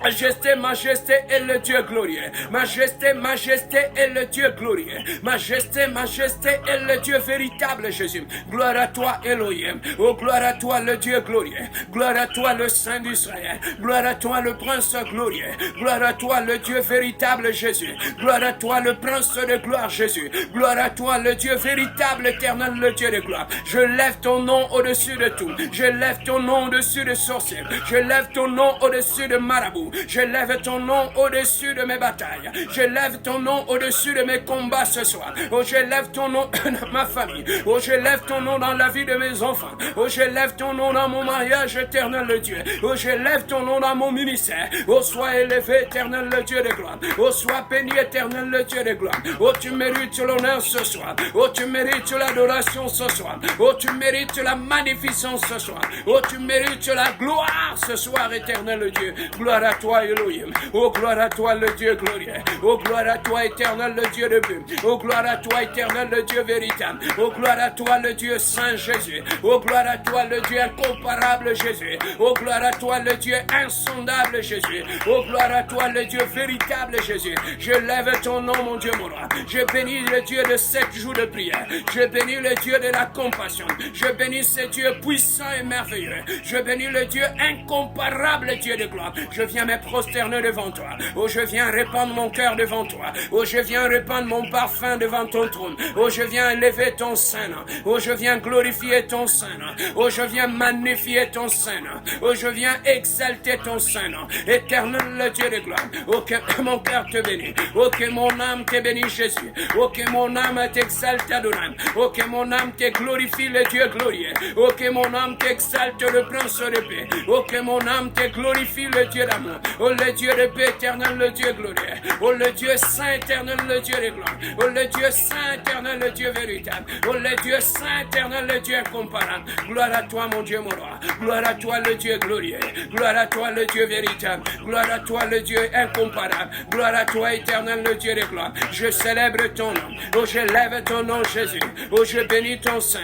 Majesté, majesté est le Dieu glorieux. Majesté, majesté est le Dieu glorieux. Majesté, majesté est le Dieu véritable, Jésus. Gloire à toi, Elohim. Oh, gloire à toi, le Dieu glorieux. Gloire à toi, le Saint d'Israël. Gloire à toi, le Prince glorieux. Gloire à toi, le Dieu véritable, Jésus. Gloire à toi, le Prince de gloire, Jésus. Gloire à toi, le Dieu véritable, éternel, le Dieu de gloire. Je lève ton nom au-dessus de tout. Je lève ton nom au-dessus de sorciers. Je lève ton nom au-dessus de marabouts. Je lève ton nom au-dessus de mes batailles. Je lève ton nom au-dessus de mes combats ce soir. Oh, je lève ton nom dans ma famille. Oh, je lève ton nom dans la vie de mes enfants. Oh, je lève ton nom dans mon mariage, éternel le Dieu. Oh, je lève ton nom dans mon ministère. Oh, sois élevé, éternel le Dieu de gloire. Oh, sois béni, éternel le Dieu de gloire. Oh, tu mérites l'honneur ce soir. Oh, tu mérites l'adoration ce soir. Oh, tu mérites la magnificence ce soir. Oh, tu mérites la gloire ce soir, éternel le Dieu. Gloire à toi, Elohim. Oh, gloire à toi, le Dieu glorieux. Oh, gloire à toi, éternel, le Dieu de paix. Oh, gloire à toi, éternel, le Dieu véritable. Oh, gloire à toi, le Dieu saint Jésus. Oh, gloire à toi, le Dieu incomparable Jésus. Oh, gloire à toi, le Dieu insondable Jésus. Oh, gloire à toi, le Dieu véritable Jésus. Je lève ton nom, mon Dieu, mon roi. Je bénis le Dieu de 7 jours de prière. Je bénis le Dieu de la compassion. Je bénis ce Dieu puissant et merveilleux. Je bénis le Dieu incomparable, Dieu de gloire. Je viens me prosterner devant toi. Oh, je viens répandre mon cœur devant toi. Oh, je viens répandre mon parfum devant ton trône. Oh, je viens élever ton Saint-Nom. Oh, je viens glorifier ton Saint-Nom. Oh, je viens magnifier ton Saint-Nom. Oh, je viens exalter ton Saint-Nom. Éternel le Dieu de gloire. Oh, que mon cœur te bénisse. Oh, que mon âme te bénisse, Jésus. Oh, que mon âme t'exalte, Adonai. Oh, que mon âme te glorifie, le Dieu glorieux. Oh, que mon âme t'exalte, le Prince de paix. Oh, que mon âme te glorifie, le Dieu d'amour. Oh, le Dieu de paix éternel, le Dieu glorieux. Oh, le Dieu saint éternel, le Dieu de gloire. Oh, le Dieu saint éternel, le Dieu véritable. Oh, le Dieu saint éternel, le Dieu incomparable. Gloire à toi, mon Dieu, mon roi. Gloire à toi, le Dieu glorieux. Gloire à toi, le Dieu véritable. Gloire à toi, le Dieu incomparable. Gloire à toi, éternel, le Dieu de gloire. Je célèbre ton nom. Oh, je lève ton nom, Jésus. Oh, je bénis ton Saint.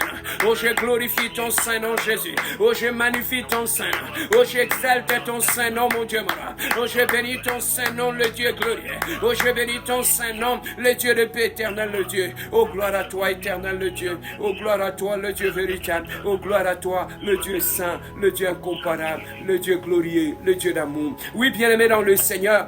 Oh, je glorifie ton Saint nom, Jésus. Oh, je magnifie ton Saint nom. Oh, j'exalte ton Saint nom, mon Dieu, mon roi. Oh, je bénis ton Saint nom, le Dieu glorieux. Oh, je bénis ton Saint nom, le Dieu de paix éternel, le Dieu. Oh, gloire à toi, éternel, le Dieu. Oh, gloire à toi, le Dieu véritable. Oh, gloire à toi, le Dieu saint, le Dieu incomparable, le Dieu glorieux, le Dieu d'amour. Oui, bien-aimé dans le Seigneur,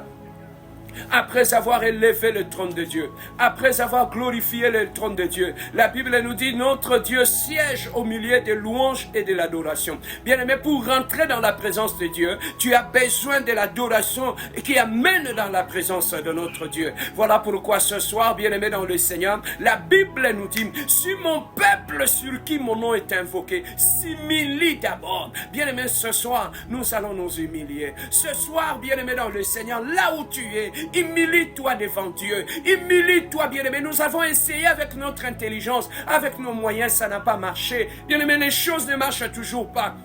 après avoir élevé le trône de Dieu, après avoir glorifié le trône de Dieu, la Bible nous dit notre Dieu siège au milieu des louanges et de l'adoration. Bien-aimé, pour rentrer dans la présence de Dieu, tu as besoin de l'adoration qui amène dans la présence de notre Dieu. Voilà pourquoi ce soir, bien-aimé dans le Seigneur, la Bible nous dit, si mon peuple sur qui mon nom est invoqué s'humilie d'abord. Bien-aimé, ce soir, nous allons nous humilier. Ce soir, bien-aimé dans le Seigneur, là où tu es, humilie-toi devant Dieu. Humilie-toi, bien-aimé. Nous avons essayé avec notre intelligence, avec nos moyens, ça n'a pas marché. Bien-aimé, les choses ne marchent toujours pas.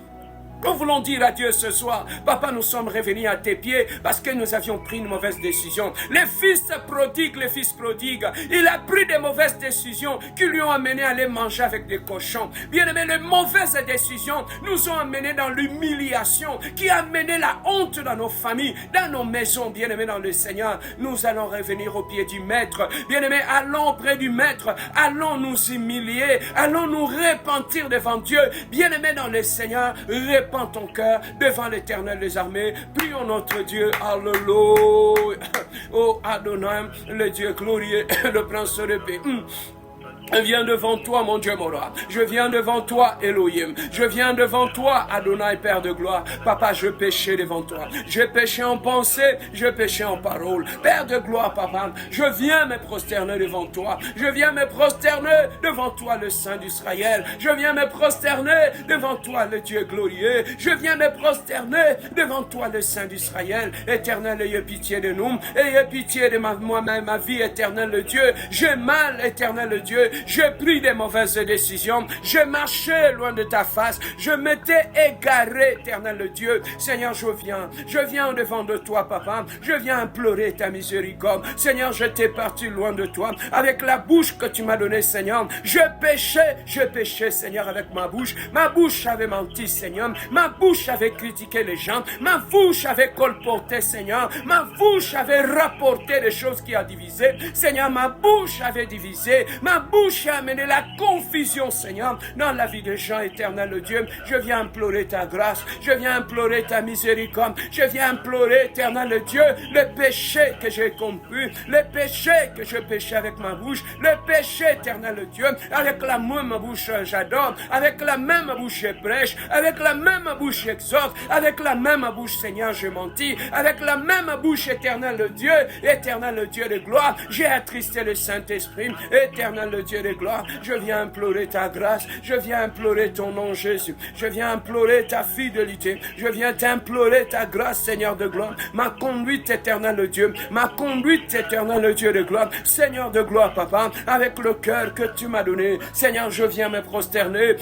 Nous voulons dire à Dieu ce soir, Papa, nous sommes revenus à tes pieds parce que nous avions pris une mauvaise décision. Le fils prodigue, il a pris des mauvaises décisions qui lui ont amené à aller manger avec des cochons. Bien aimé, les mauvaises décisions nous ont amenés dans l'humiliation qui a amené la honte dans nos familles, dans nos maisons. Bien aimé dans le Seigneur, nous allons revenir au pied du Maître. Bien aimé, allons auprès du Maître, allons nous humilier, allons nous repentir devant Dieu. Bien aimé dans le Seigneur, répands ton cœur devant l'Éternel des armées. Prions notre Dieu. Alléluia. Oh Adonai, le Dieu glorieux, le prince de paix. Je viens devant toi, mon Dieu, mon roi. Je viens devant toi, Elohim. Je viens devant toi, Adonai, Père de gloire. Papa, je péchais devant toi. Je péchais en pensée, je péchais en parole. Père de gloire, Papa, je viens me prosterner devant toi. Je viens me prosterner devant toi, le Saint d'Israël. Je viens me prosterner devant toi, le Dieu glorieux. Je viens me prosterner devant toi, le Saint d'Israël. Éternel, ayez pitié de nous. Ayez pitié de moi-même, ma vie, éternel, le Dieu. J'ai mal, éternel, le Dieu. J'ai pris des mauvaises décisions. Je marchais loin de ta face. Je m'étais égaré, éternel le Dieu. Seigneur, je viens devant de toi, Papa. Je viens implorer ta miséricorde. Seigneur, je t'ai parti loin de toi. Avec la bouche que tu m'as donnée, Seigneur, je péchais, Seigneur, avec ma bouche. Ma bouche avait menti, Seigneur. Ma bouche avait critiqué les gens. Ma bouche avait colporté, Seigneur. Ma bouche avait rapporté des choses qui a divisé. Seigneur, ma bouche avait divisé. Ma bouche a amené la confusion, Seigneur, dans la vie des gens, éternel le Dieu. Je viens implorer ta grâce. Je viens implorer ta miséricorde. Je viens implorer, éternel le Dieu, le péché que j'ai commis, le péché que je péchais avec ma bouche, le péché, éternel le Dieu, avec la même bouche j'adore, avec la même bouche je prêche, avec la même bouche j'exhorte, avec la même bouche, Seigneur, je mentis, avec la même bouche, éternel le Dieu de gloire, j'ai attristé le Saint-Esprit, éternel le Dieu de gloire, je viens implorer ta grâce, je viens implorer ton nom, Jésus, je viens implorer ta fidélité, je viens t'implorer ta grâce, Seigneur de gloire, ma conduite, éternel le Dieu, ma conduite, éternel le Dieu de gloire, Seigneur de gloire, Papa, avec le cœur que tu m'as donné, Seigneur, je viens me prosterner,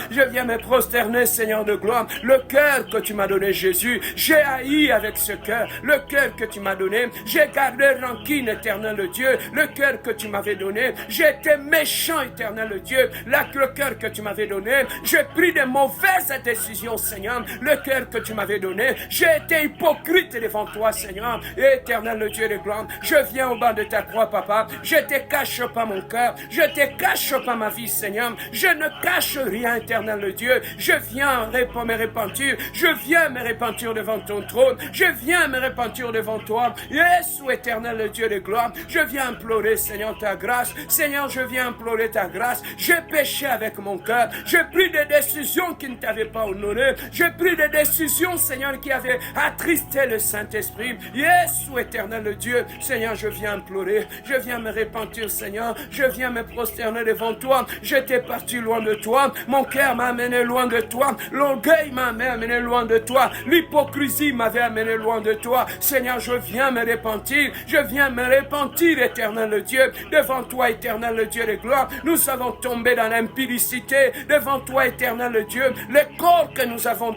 Seigneur de gloire, le cœur que tu m'as donné, Jésus, j'ai haï avec ce cœur, le cœur que tu m'as donné, j'ai gardé rancune, éternel le Dieu, le cœur que tu m'avais donné, j'étais méchant, éternel le Dieu, le cœur que tu m'avais donné, j'ai pris de mauvaises décisions, Seigneur, le cœur que tu m'avais donné, j'ai été hypocrite devant toi, Seigneur, éternel le Dieu de gloire, je viens au bas de ta croix, Papa, je te cache pas mon cœur, je te cache pas ma vie, Seigneur, je ne cache rien, éternel le Dieu, je viens me repentir, je viens me repentir devant ton trône, je viens me repentir devant toi, Jésus, éternel le Dieu de gloire, je viens implorer, Seigneur, ta grâce, Seigneur, je viens implorer ta grâce. J'ai péché avec mon cœur. J'ai pris des décisions qui ne t'avaient pas honoré. J'ai pris des décisions, Seigneur, qui avaient attristé le Saint-Esprit. Jésus, éternel Dieu, Seigneur, je viens implorer. Je viens me repentir, Seigneur. Je viens me prosterner devant toi. J'étais parti loin de toi. Mon cœur m'a amené loin de toi. L'orgueil m'a amené loin de toi. L'hypocrisie m'avait amené loin de toi. Seigneur, je viens me repentir. Je viens me repentir, éternel Dieu, devant toi, éternel Dieu de gloire. Nous avons tombé dans l'impudicité devant toi, éternel Dieu. Le corps que nous avons,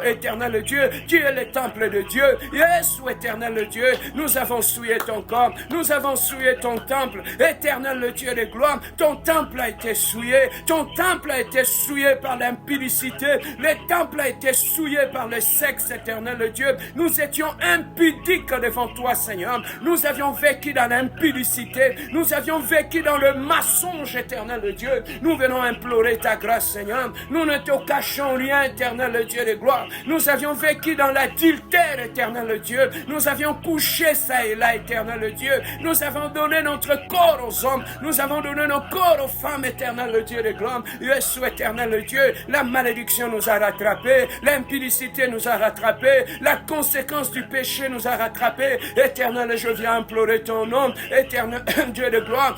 éternel Dieu, tu es le temple de Dieu. Jésus, éternel Dieu, nous avons souillé ton corps. Nous avons souillé ton temple, éternel Dieu de gloire. Ton temple a été souillé. Ton temple a été souillé par l'impudicité. Le temple a été souillé par le sexe, éternel Dieu. Nous étions impudiques devant toi, Seigneur. Nous avions vécu dans l'impudicité. Nous avions vécu dans le mensonge, éternel Dieu. Nous venons implorer ta grâce, Seigneur. Nous ne te cachons rien, éternel Dieu de gloire. Nous avions vécu dans l'adultère, éternel Dieu. Nous avions couché ça et là, éternel Dieu. Nous avons donné notre corps aux hommes. Nous avons donné nos corps aux femmes, éternel Dieu de gloire. Jésus, éternel Dieu, la malédiction nous a rattrapés. L'impudicité nous a rattrapés. La conséquence du péché nous a rattrapés. Éternel, je viens implorer ton nom. Éternel Dieu de gloire.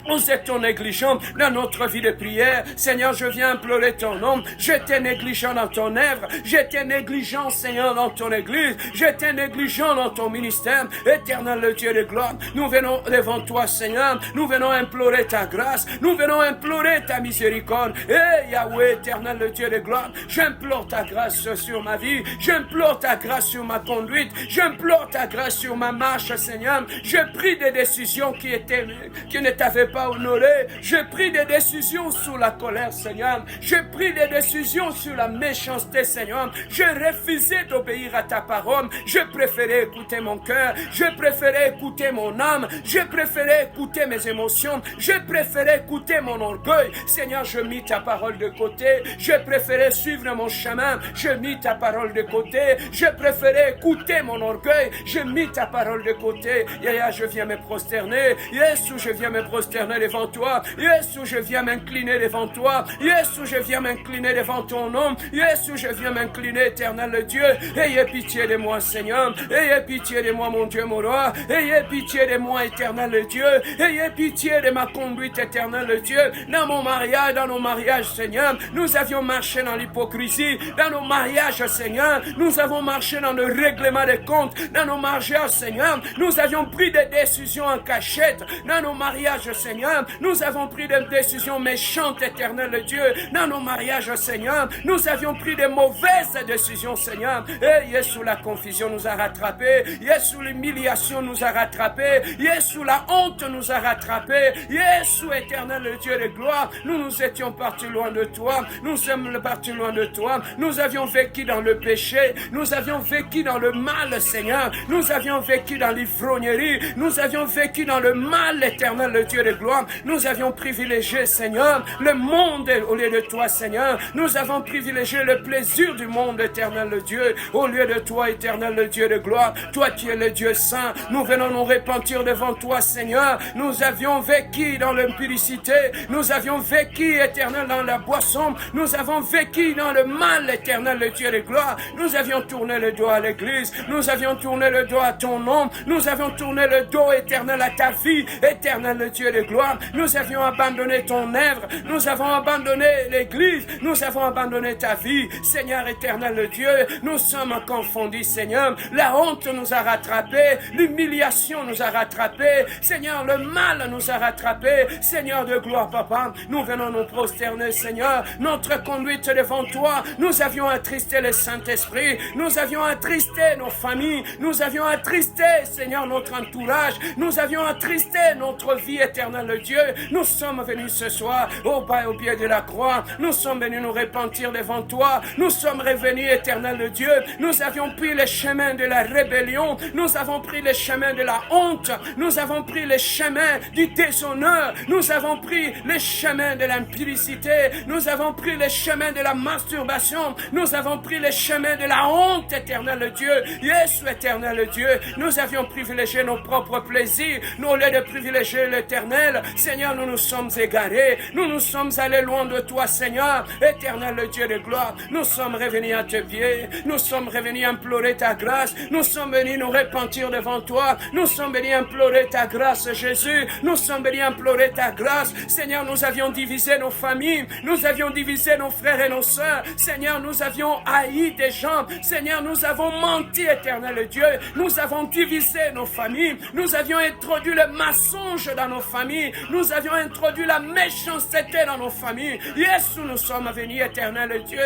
Nous étions négligents dans notre vie de prière. Seigneur, je viens implorer ton nom. J'étais négligent dans ton œuvre. J'étais négligent, Seigneur, dans ton église. J'étais négligent dans ton ministère. Éternel Dieu de gloire, nous venons devant toi, Seigneur. Nous venons implorer ta grâce. Nous venons implorer ta miséricorde. Et Yahweh, éternel Dieu de gloire, j'implore ta grâce sur ma vie. J'implore ta grâce sur ma conduite. J'implore ta grâce sur ma marche, Seigneur. J'ai pris des décisions qui ne t'avaient pas honoré. J'ai pris des décisions sous la colère, Seigneur. J'ai pris des décisions sur la méchanceté, Seigneur. J'ai refusé d'obéir à ta parole. J'ai préféré écouter mon cœur. J'ai préféré écouter mon âme. J'ai préféré écouter mes émotions. J'ai préféré écouter mon orgueil. Seigneur, je mis ta parole de côté. J'ai préféré suivre mon chemin. Je mis ta parole de côté. J'ai préféré écouter mon orgueil. J'ai mis ta parole de côté. Yaya, je viens me prosterner. Jésus, je viens me prosterner devant toi. Jésus, je viens m'incliner devant toi. Jésus, je viens m'incliner devant ton nom. Jésus, je viens m'incliner, éternel Dieu. Ayez pitié de moi, Seigneur. Ayez pitié de moi, mon Dieu, mon roi. Ayez pitié de moi, éternel Dieu. Ayez pitié de ma conduite, éternel Dieu. Dans mon mariage, dans nos mariages, Seigneur, nous avions marché dans l'hypocrisie. Dans nos mariages, Seigneur, nous avons marché dans le règlement des comptes. Dans nos mariages, Seigneur, nous avions pris des décisions en cachette. Dans nos mariages, Seigneur, nous avons pris des décisions méchantes, éternel Dieu. Dans nos mariages, Seigneur, nous avions pris des mauvaises décisions, Seigneur. Et Jésus, la confusion nous a rattrapés. Jésus, l'humiliation nous a rattrapés. Jésus, la honte nous a rattrapés. Jésus, éternel Dieu de gloire, nous étions partis loin de toi. Nous sommes partis loin de toi. Nous avions vécu dans le péché. Nous avions vécu dans le mal, Seigneur. Nous avions vécu dans l'ivrognerie. Nous avions vécu dans le mal, éternel Dieu de gloire. Nous avions privilégié, Seigneur, le monde au lieu de toi, Seigneur. Nous avons privilégié le plaisir du monde, éternel Dieu, au lieu de toi, éternel Dieu de gloire. Toi qui es le Dieu saint, nous venons nous repentir devant toi, Seigneur. Nous avions vécu dans l'impudicité. Nous avions vécu, éternel, dans la boisson. Nous avons vécu dans le mal, éternel Dieu de gloire. Nous avions tourné le dos à l'église. Nous avions tourné le dos à ton nom. Nous avions tourné le dos, éternel, à ta vie, éternel Dieu de gloire. Nous avions abandonné ton œuvre. Nous avons abandonné l'église. Nous avons abandonné ta vie. Seigneur éternel Dieu, nous sommes confondus, Seigneur. La honte nous a rattrapés. L'humiliation nous a rattrapés. Seigneur, le mal nous a rattrapés. Seigneur de gloire, Papa, nous venons nous prosterner, Seigneur. Notre conduite devant toi, nous avions attristé le Saint-Esprit. Nous avions attristé nos familles. Nous avions attristé, Seigneur, notre entourage. Nous avions attristé notre vie, éternel Dieu. Nous sommes venus ce soir au bas et au pied de la croix. Nous sommes venus nous repentir devant toi. Nous sommes revenus, éternel Dieu. Nous avions pris le chemin de la rébellion. Nous avons pris le chemin de la honte. Nous avons pris le chemin du déshonneur. Nous avons pris le chemin de l'impudicité. Nous avons pris le chemin de la masturbation. Nous avons pris le chemin de la honte, éternel Dieu. Jésus, éternel Dieu. Nous avions privilégié nos propres plaisirs. Au lieu de privilégier l'éternel, Éternel, Seigneur, nous nous sommes égarés, nous nous sommes allés loin de toi, Seigneur, Éternel, le Dieu de gloire, nous sommes revenus à tes pieds, nous sommes revenus implorer ta grâce, nous sommes venus nous repentir devant toi, nous sommes venus implorer ta grâce, Jésus, nous sommes venus implorer ta grâce, Seigneur, nous avions divisé nos familles, nous avions divisé nos frères et nos sœurs, Seigneur, nous avions haï des gens, Seigneur, nous avons menti, Éternel Dieu, nous avons divisé nos familles, nous avions introduit le mensonge dans nos familles, nous avions introduit la méchanceté dans nos familles. Jésus, nous sommes venus, Éternel Dieu,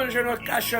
je ne cache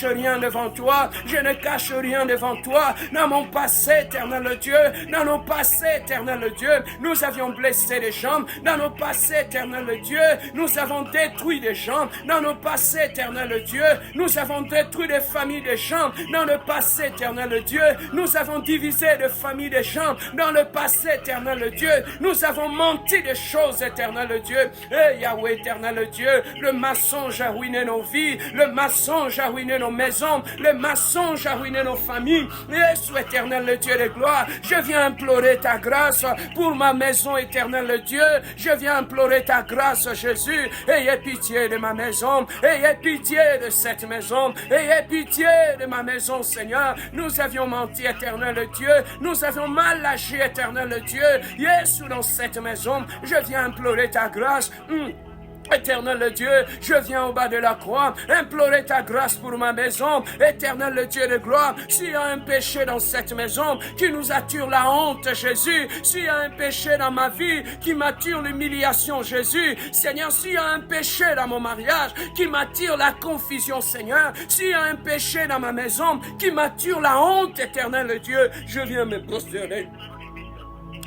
rien devant toi, je ne cache rien devant toi, dans mon passé, Éternel Dieu, dans nos passés, Éternel Dieu, nous avions blessé des gens, dans nos passés, Éternel Dieu, nous avons détruit des gens, dans nos passés, Éternel Dieu, nous avons détruit des familles des gens, dans le passé, Éternel Dieu, nous avons divisé des familles des gens, dans le passé, Éternel Dieu, nous avons menti des choses, Éternel Dieu, et Yahweh, Éternel Dieu, le mensonge a ruiné nos vies, le mensonge a ruiné nos maisons, le mensonge a ruiné nos familles, et Éternel le Dieu de gloire, je viens implorer ta grâce pour ma maison, Éternel Dieu, je viens implorer ta grâce, Jésus, ayez pitié de ma maison, ayez pitié de cette maison, ayez pitié de ma maison, Seigneur, nous avions menti, Éternel Dieu, nous avons mal agi, Éternel Dieu, Jésus, dans cette maison, je viens implorer ta grâce, Éternel Dieu, je viens au bas de la croix, implorer ta grâce pour ma maison. Éternel Dieu de gloire, s'il y a un péché dans cette maison qui nous attire la honte, Jésus, s'il y a un péché dans ma vie qui m'attire l'humiliation, Jésus, Seigneur, s'il y a un péché dans mon mariage qui m'attire la confusion, Seigneur, s'il y a un péché dans ma maison qui m'attire la honte, Éternel Dieu, je viens me prosterner.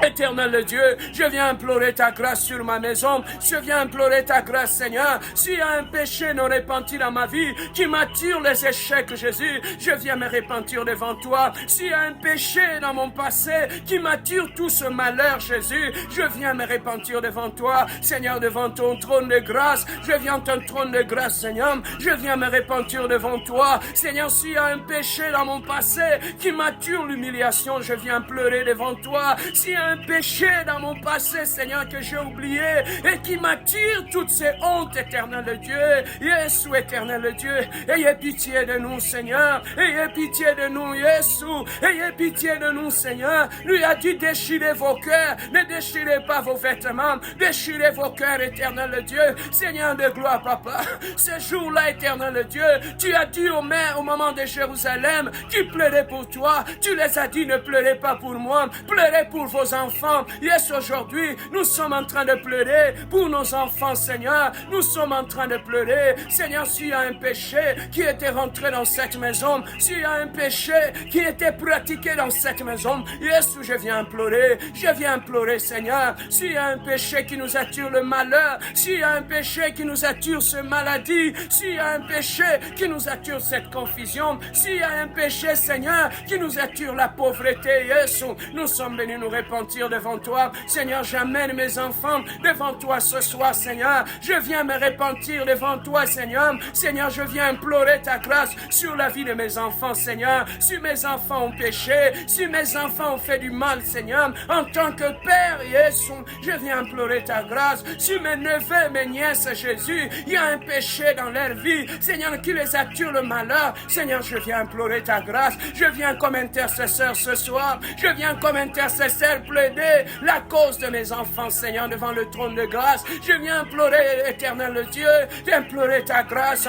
Éternel Dieu, je viens implorer ta grâce sur ma maison, je viens implorer ta grâce, Seigneur. S'il y a un péché non repenti dans ma vie qui m'attire les échecs, Jésus, je viens me repentir devant toi. S'il y a un péché dans mon passé qui m'attire tout ce malheur, Jésus, je viens me repentir devant toi, Seigneur, devant ton trône de grâce. Je viens ton trône de grâce, Seigneur. Je viens me repentir devant toi, Seigneur. S'il y a un péché dans mon passé qui m'attire l'humiliation, je viens pleurer devant toi. S'il y a un péché dans mon passé, Seigneur, que j'ai oublié et qui m'attire toutes ces hontes, Éternel Dieu, Jésus, Éternel Dieu, ayez pitié de nous, Seigneur, ayez pitié de nous, Jésus, ayez pitié de nous, Seigneur. Lui a dit, déchirez vos cœurs, ne déchirez pas vos vêtements, déchirez vos cœurs, Éternel Dieu, Seigneur de gloire, Papa, ce jour-là, Éternel Dieu, tu as dit aux mères au moment de Jérusalem, qui pleuraient pour toi, tu les as dit, ne pleurez pas pour moi, pleurez pour vos enfants. Yes, aujourd'hui, nous sommes en train de pleurer pour nos enfants, Seigneur. Nous sommes en train de pleurer. Seigneur, s'il y a un péché qui était rentré dans cette maison, s'il y a un péché qui était pratiqué dans cette maison, yes, je viens implorer, Seigneur. S'il y a un péché qui nous attire le malheur, s'il y a un péché qui nous attire cette maladie, s'il y a un péché qui nous attire cette confusion, s'il y a un péché, Seigneur, qui nous attire la pauvreté, yes, nous sommes venus nous repentir devant toi. Seigneur, j'amène mes enfants devant toi ce soir, Seigneur. Je viens me repentir devant toi, Seigneur. Seigneur, je viens implorer ta grâce sur la vie de mes enfants, Seigneur. Si mes enfants ont péché, si mes enfants ont fait du mal, Seigneur, en tant que Père, Jésus, je viens implorer ta grâce. Si mes neveux, mes nièces, Jésus, il y a un péché dans leur vie, Seigneur, qui les attire le malheur, Seigneur, je viens implorer ta grâce. Je viens comme intercesseur ce soir. Je viens comme intercesseur plaider la cause de mes enfants, Seigneur, devant le trône de grâce. Je viens implorer, Éternel Dieu, implorer ta grâce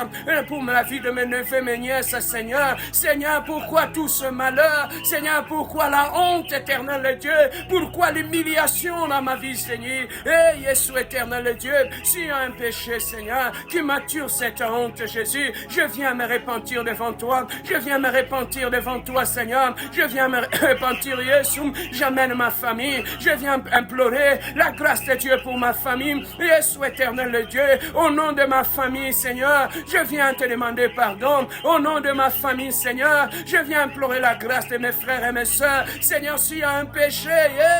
pour la vie de mes neveux, mes nièces, Seigneur. Seigneur, pourquoi tout ce malheur? Seigneur, pourquoi la honte, Éternel Dieu? Pourquoi l'humiliation dans ma vie, Seigneur? Et Jésus, Éternel Dieu, s'il y a un péché, Seigneur, qui m'attire cette honte, Jésus, je viens me repentir devant toi. Je viens me repentir devant toi, Seigneur. Je viens me repentir, Jésus. J'amène ma famille. Je viens implorer la grâce de Dieu pour ma famille. Jésus, Éternel Dieu, au nom de ma famille, Seigneur, je viens te demander pardon. Au nom de ma famille, Seigneur, je viens implorer la grâce de mes frères et mes sœurs. Seigneur, s'il y a un péché,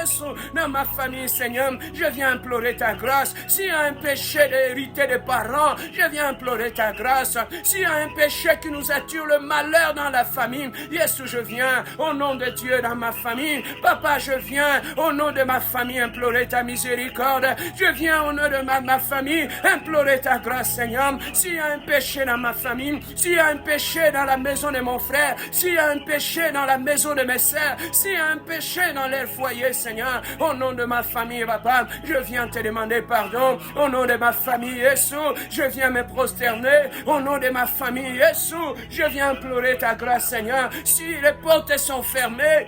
Jésus, dans ma famille, Seigneur, je viens implorer ta grâce. S'il y a un péché d'hérité des parents, je viens implorer ta grâce. S'il y a un péché qui nous attire le malheur dans la famille, Jésus, je viens au nom de Dieu dans ma famille. Papa, je viens au nom de ma famille, implorer ta miséricorde. Je viens au nom de ma famille, implorer ta grâce, Seigneur. S'il y a un péché dans ma famille, s'il y a un péché dans la maison de mon frère, s'il y a un péché dans la maison de mes sœurs, s'il y a un péché dans leur foyer, Seigneur, au nom de ma famille, Papa, je viens te demander pardon. Au nom de ma famille, Jésus, je viens me prosterner. Au nom de ma famille, Jésus, je viens implorer ta grâce, Seigneur. Si les portes sont fermées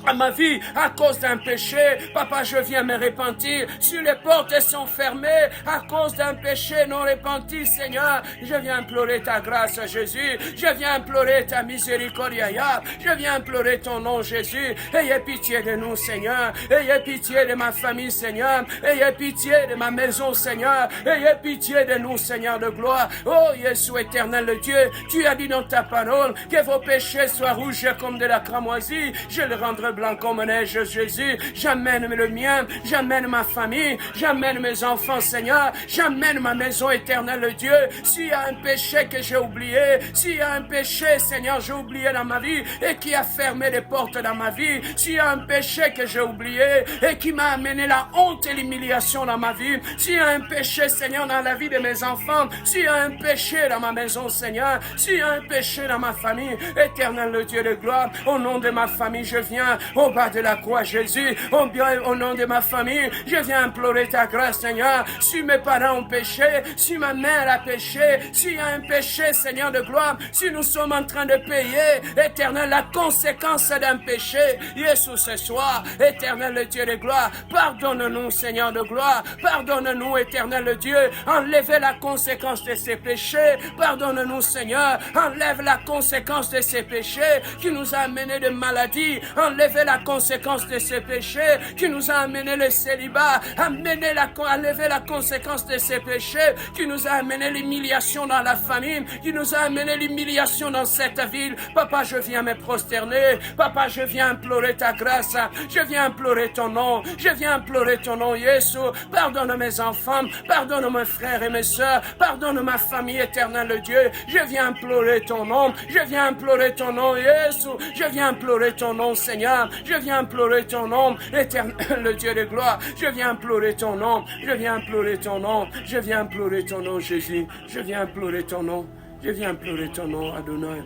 à ma vie, à cause d'un péché, Papa, je viens me repentir. Si les portes sont fermées à cause d'un péché non repenti, Seigneur, je viens implorer ta grâce, Jésus. Je viens implorer ta miséricorde, Yahya. Je viens implorer ton nom, Jésus. Ayez pitié de nous, Seigneur. Ayez pitié de ma famille, Seigneur. Ayez pitié de ma maison, Seigneur. Ayez pitié de nous, Seigneur de gloire. Oh, Jésus éternel, le Dieu, tu as dit dans ta parole que vos péchés soient rouges comme de la cramoisie. Je le rendrai blanc comme neige, Jésus. J'amène le mien, j'amène ma famille, j'amène mes enfants, Seigneur. J'amène ma maison, éternelle Dieu. S'il y a un péché que j'ai oublié, s'il y a un péché, Seigneur, j'ai oublié dans ma vie et qui a fermé les portes dans ma vie, s'il y a un péché que j'ai oublié et qui m'a amené la honte et l'humiliation dans ma vie, s'il y a un péché, Seigneur, dans la vie de mes enfants, s'il y a un péché dans ma maison, Seigneur, s'il y a un péché dans ma famille, éternel Dieu de gloire, au nom de ma famille, je viens au bas de la croix, Jésus, au nom de ma famille, je viens implorer ta grâce, Seigneur. Si mes parents ont péché, si ma mère a péché, s'il y a un péché, Seigneur de gloire, si nous sommes en train de payer, éternel, la conséquence d'un péché, Jésus, ce soir, éternel le Dieu de gloire, pardonne-nous, Seigneur de gloire, pardonne-nous, éternel le Dieu, enlevez la conséquence de ces péchés, pardonne-nous, Seigneur, enlève la conséquence de ces péchés qui nous a amené de maladies, enlevez la conséquence de ces péchés qui nous a amené le célibat, enlever la conséquence de ces péchés qui nous a amené l'humiliation dans la famille, qui nous a amené l'humiliation dans cette ville. Papa, je viens me prosterner. Papa, je viens implorer ta grâce. Je viens implorer ton nom. Je viens implorer ton nom, Jésus. Pardonne mes enfants. Pardonne mes frères et mes sœurs. Pardonne ma famille, éternelle Dieu. Je viens implorer ton nom. Je viens implorer ton nom, Jésus. Je viens implorer ton nom, Seigneur. Je viens implorer ton nom, éternel le Dieu de gloire. Je viens implorer ton nom. Je viens implorer ton nom. Je viens implorer ton nom, Jésus. Je viens implorer ton nom. Je viens implorer ton nom, Adonai.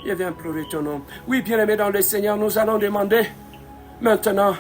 Je viens implorer ton nom. Oui, bien-aimés dans le Seigneur, nous allons demander maintenant.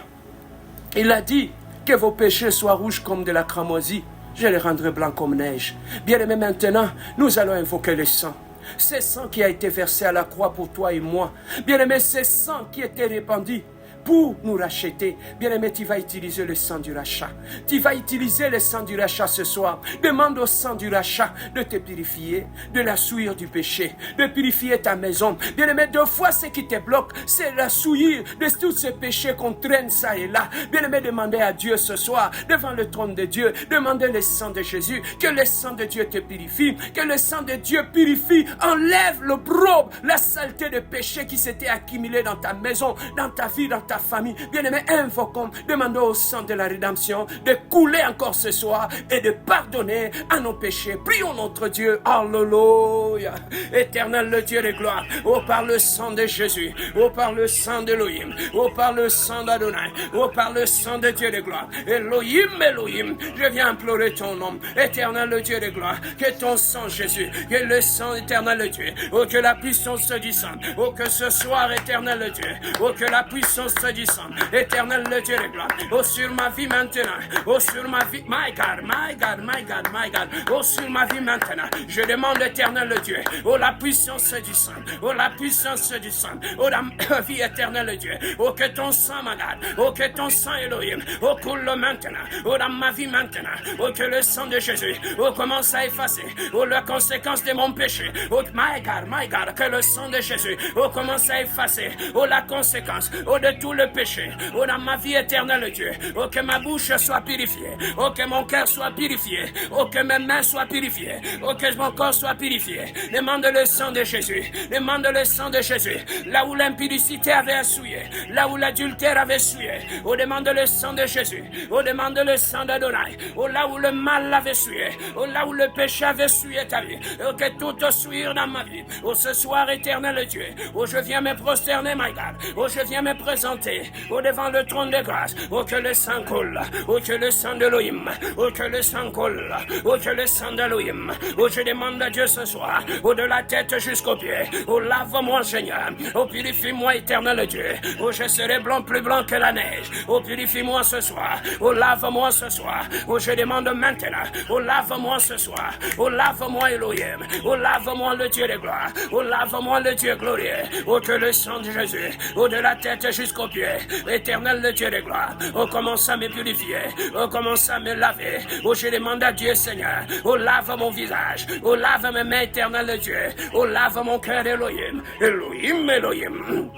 Il a dit que vos péchés soient rouges comme de la cramoisie. Je les rendrai blancs comme neige. Bien-aimés, maintenant, nous allons invoquer le sang. C'est sang qui a été versé à la croix pour toi et moi. Bien-aimé, c'est sang qui était répandu pour nous racheter. Bien-aimé, tu vas utiliser le sang du rachat. Tu vas utiliser le sang du rachat ce soir. Demande au sang du rachat de te purifier, de la souillure du péché, de purifier ta maison. Bien-aimé, deux fois ce qui te bloque, c'est la souillure de tous ces péchés qu'on traîne ça et là. Bien-aimé, demandez à Dieu ce soir, devant le trône de Dieu, demandez le sang de Jésus, que le sang de Dieu te purifie, que le sang de Dieu purifie, enlève le l'opprobre, la saleté de péché qui s'était accumulée dans ta maison, dans ta vie, dans ta famille. Bien-aimé, invoquons, demandons au sang de la rédemption de couler encore ce soir et de pardonner à nos péchés. Prions notre Dieu. Alléluia. Éternel, le Dieu de gloire. Oh, par le sang de Jésus. Oh, par le sang d'Elohim. Oh, par le sang d'Adonai. Oh, par le sang de Dieu de gloire. Elohim, Elohim, je viens implorer ton nom. Éternel, le Dieu de gloire. Que ton sang, Jésus. Que le sang éternel, le Dieu. Oh, que la puissance se descende. Oh, que ce soir, éternel, le Dieu. Oh, que la puissance se descende. Éternel, le Dieu de gloire. Oh, sur ma vie maintenant. Oh, sur ma vie. My God, my God, my God, my God. Oh, sur ma vie maintenant. Je demande, éternel, le Dieu. Oh, la puissance se descende. Oh, la puissance se descende. Oh, la vie éternelle, le Dieu. Oh, que ton sang, my God. Oh, que ton sang, Elohim. Oh, coule maintenant. Oh, dans ma vie maintenant. Oh, que le sang de Jésus. Oh, commence à effacer. Oh, la conséquence de mon péché. Oh, my God, que le sang de Jésus. Oh, commence à effacer. Oh, la conséquence. Oh, de tout le péché. Oh, dans ma vie éternelle, Dieu. Oh, que ma bouche soit purifiée. Oh, que mon cœur soit purifié. Oh, que mes mains soient purifiées. Oh, que mon corps soit purifié. Demande le sang de Jésus. Demande le sang de Jésus. Là où l'impudicité avait souillé. Là où l'adultère avait souillé. Oh, demande le sang de Jésus. Oh, demande le sang d'Adonai. Oh, là où le mal avait souillé. Oh, là où le péché avait souillé ta vie. Oh, que tout souillure dans ma vie. Oh, ce soir éternel Dieu. Oh, je viens me prosterner, my God. Oh, je viens me présenter présenter au-devant le trône de grâce. Oh, que le sang coule. Oh, que le sang d'Elohim. Oh, que le sang coule. Oh, que le sang d'Elohim. Oh, je demande à Dieu ce soir, oh, de la tête jusqu'aux pieds. Oh, lave-moi, Seigneur. Oh, purifie-moi, éternel Dieu. Oh, je serai blanc, plus blanc que la neige. Oh, purifie-moi ce soir. Oh, lave-moi ce soir. Oh, je demande maintenant. Oh, lave-moi ce soir. Oh, lave-moi, Elohim. Oh, lave-moi, le Dieu de gloire. Oh, lave-moi, le Dieu glorieux. Oh, que le sang de Jésus, oh, de la tête jusqu'aux pieds. Éternel, le Dieu de gloire. Oh, commence à me purifier. Oh, commence à me laver. Oh, je demande à Dieu, Seigneur. Oh, lave mon visage. Oh, lave mes mains, éternel Dieu. Oh, lave mon cœur, Elohim. Elohim, Elohim.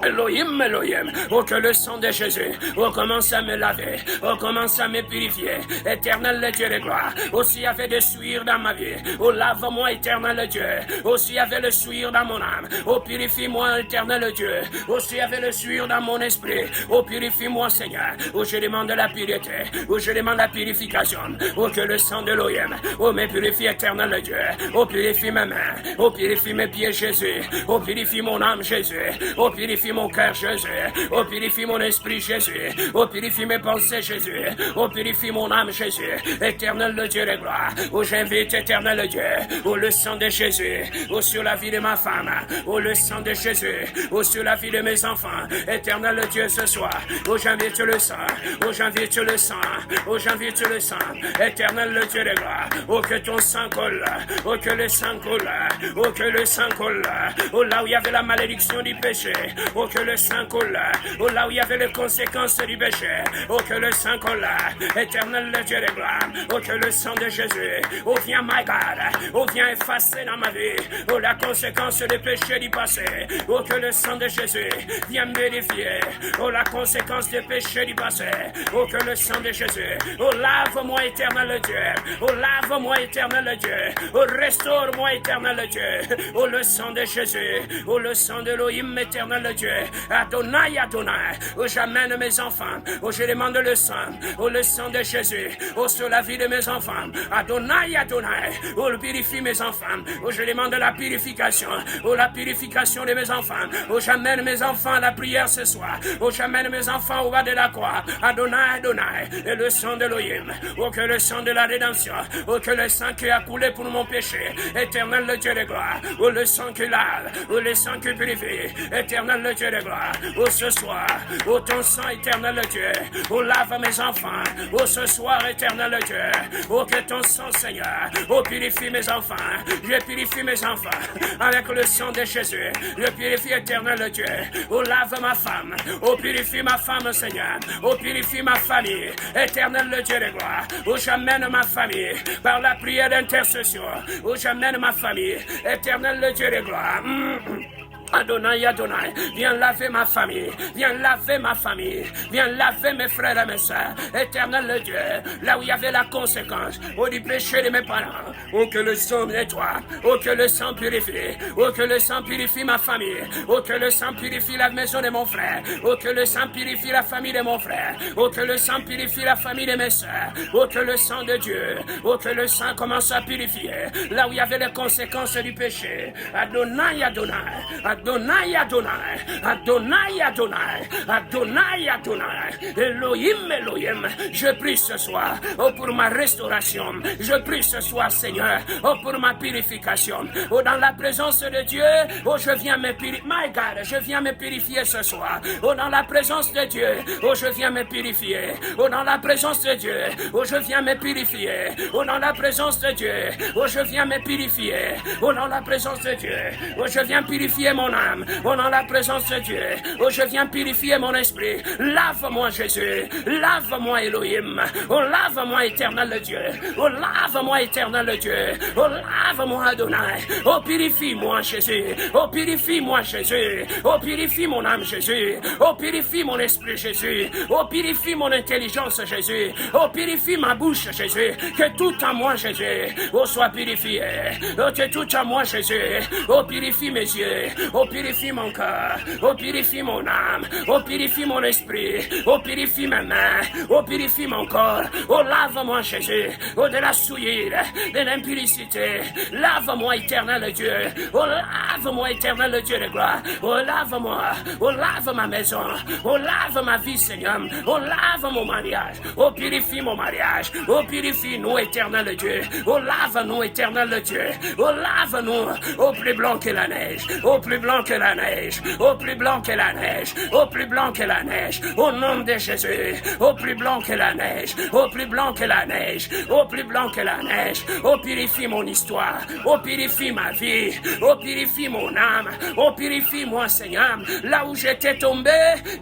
Elohim, Elohim, oh que le sang de Jésus, oh commence à me laver, oh commence à me purifier, éternel le Dieu de gloire, oh s'il y avait des souillures dans ma vie, oh lave-moi éternel le Dieu, oh s'il y avait le souillure dans mon âme, oh purifie-moi éternel le Dieu, oh s'il y avait le souillure dans mon esprit, oh purifie-moi Seigneur, oh je demande la pureté, oh je demande la purification, oh que le sang de l'Elohim, oh me purifie éternel le Dieu, oh purifie mes mains, oh purifie mes pieds Jésus, oh purifie mon âme Jésus, oh purifie mon cœur Jésus, oh purifie mon esprit Jésus, oh purifie mes pensées Jésus, oh purifie mon âme Jésus, éternel le Dieu de gloire, oh j'invite éternel le Dieu, oh le sang de Jésus, oh sur la vie de ma femme, oh le sang de Jésus, oh sur la vie de mes enfants, éternel le Dieu ce soir, oh j'invite le sang, oh j'invite le sang, oh j'invite le sang, éternel le Dieu de gloire, oh que ton sang coule, oh que le sang coule, oh que le sang coule, oh là où il y avait la malédiction du péché, oh que le sang coule, oh là où il y avait les conséquences du péché, oh que le sang coule, éternel le Dieu de gloire, oh que le sang de Jésus, oh viens my God, oh viens effacer dans ma vie, oh la conséquence des péchés du passé, oh que le sang de Jésus, viens m'édifier, oh la conséquence des péchés du passé, oh que le sang de Jésus, oh lave-moi éternel Dieu, oh lave-moi éternel Dieu, oh restaure-moi éternel Dieu, oh le sang de Jésus, oh le sang de l'Elohim éternel Dieu, Adonai, Adonai, oh j'amène mes enfants, oh je demande le sang de Jésus, oh sur la vie de mes enfants, Adonai, Adonai, oh purifie mes enfants, oh je demande la purification de mes enfants, oh j'amène mes enfants à la prière ce soir, oh j'amène mes enfants au bas de la croix, Adonai, Adonai, et le sang de l'Elohim, oh que le sang de la rédemption, oh que le sang qui a coulé pour mon péché, éternel le Dieu de gloire, oh le sang qui lave, oh le sang qui purifie, éternel le Dieu de gloire, oh ce soir, oh ton sang éternel le Dieu, oh lave mes enfants, oh ce soir éternel le Dieu, oh que ton sang Seigneur, oh purifie mes enfants, je purifie mes enfants, avec le sang de Jésus, je purifie éternel le Dieu, oh lave ma femme, oh purifie ma femme Seigneur, oh purifie ma famille, éternel le Dieu de gloire, oh j'amène ma famille, par la prière d'intercession, oh j'amène ma famille, éternel le Dieu de gloire, Adonai, Adonai, viens laver ma famille, viens laver ma famille, viens laver mes frères et mes sœurs, éternel le Dieu, là où il y avait la conséquence, oh du péché de mes parents, oh que le sang nettoie, oh que le sang purifie, oh que le sang purifie ma famille, oh que le sang purifie la maison de mon frère, oh que le sang purifie la famille de mon frère, oh que le sang purifie la famille de mes sœurs, oh que le sang de Dieu, oh que le sang commence à purifier, là où il y avait les conséquences du péché, Adonai, Adonai, Adonai, Adonai, Adonai, Adonai, Adonai, Adonai, Elohim, Elohim, je prie ce soir, oh pour ma restauration, je prie ce soir Seigneur, oh pour ma purification, oh dans la présence de Dieu, oh je viens me purifier, my God, je viens me purifier ce soir, oh dans la présence de Dieu, oh je viens me purifier, oh dans la présence de Dieu, oh je viens me purifier, oh dans la présence de Dieu, oh je viens me purifier, oh dans la présence de Dieu, oh je viens purifier mon âme, oh dans la présence de Dieu, oh je viens purifier mon esprit, lave-moi Jésus, lave-moi Elohim, oh lave-moi éternel Dieu, oh lave-moi éternel Dieu, oh lave-moi Adonai, oh purifie-moi Jésus, oh purifie-moi Jésus, oh purifie mon âme Jésus, oh purifie mon esprit Jésus, oh purifie mon intelligence Jésus, oh purifie ma bouche Jésus, que tout en moi Jésus, oh soit purifié, oh que tout en moi Jésus, oh purifie mes yeux, Oh, purifie mon cœur. Oh, purifie mon âme. Oh, purifie mon esprit. Oh, purifie ma main. Oh, purifie mon corps. Oh, lave-moi, Jésus. Oh, de la souillure, de l'impurité. Lave-moi, éternel Dieu. Oh, lave-moi, éternel Dieu de gloire. Oh, lave-moi. Oh, lave ma maison. Oh, lave ma vie, Seigneur. Oh, lave mon mariage. Oh, purifie mon mariage. Oh, purifie-nous, éternel Dieu. Oh, lave-nous, éternel Dieu. Oh, lave-nous, au plus blanc que la neige. Au plus blanc que la neige. Au plus blanc que la neige. Au plus blanc que la neige. Au nom de Jésus. Au plus blanc que la neige. Au plus blanc que la neige. Au plus blanc que la neige. Oh, purifie mon histoire. Oh, purifie ma vie. Oh, purifie mon âme. Oh, purifie-moi, Seigneur. Là où j'étais tombé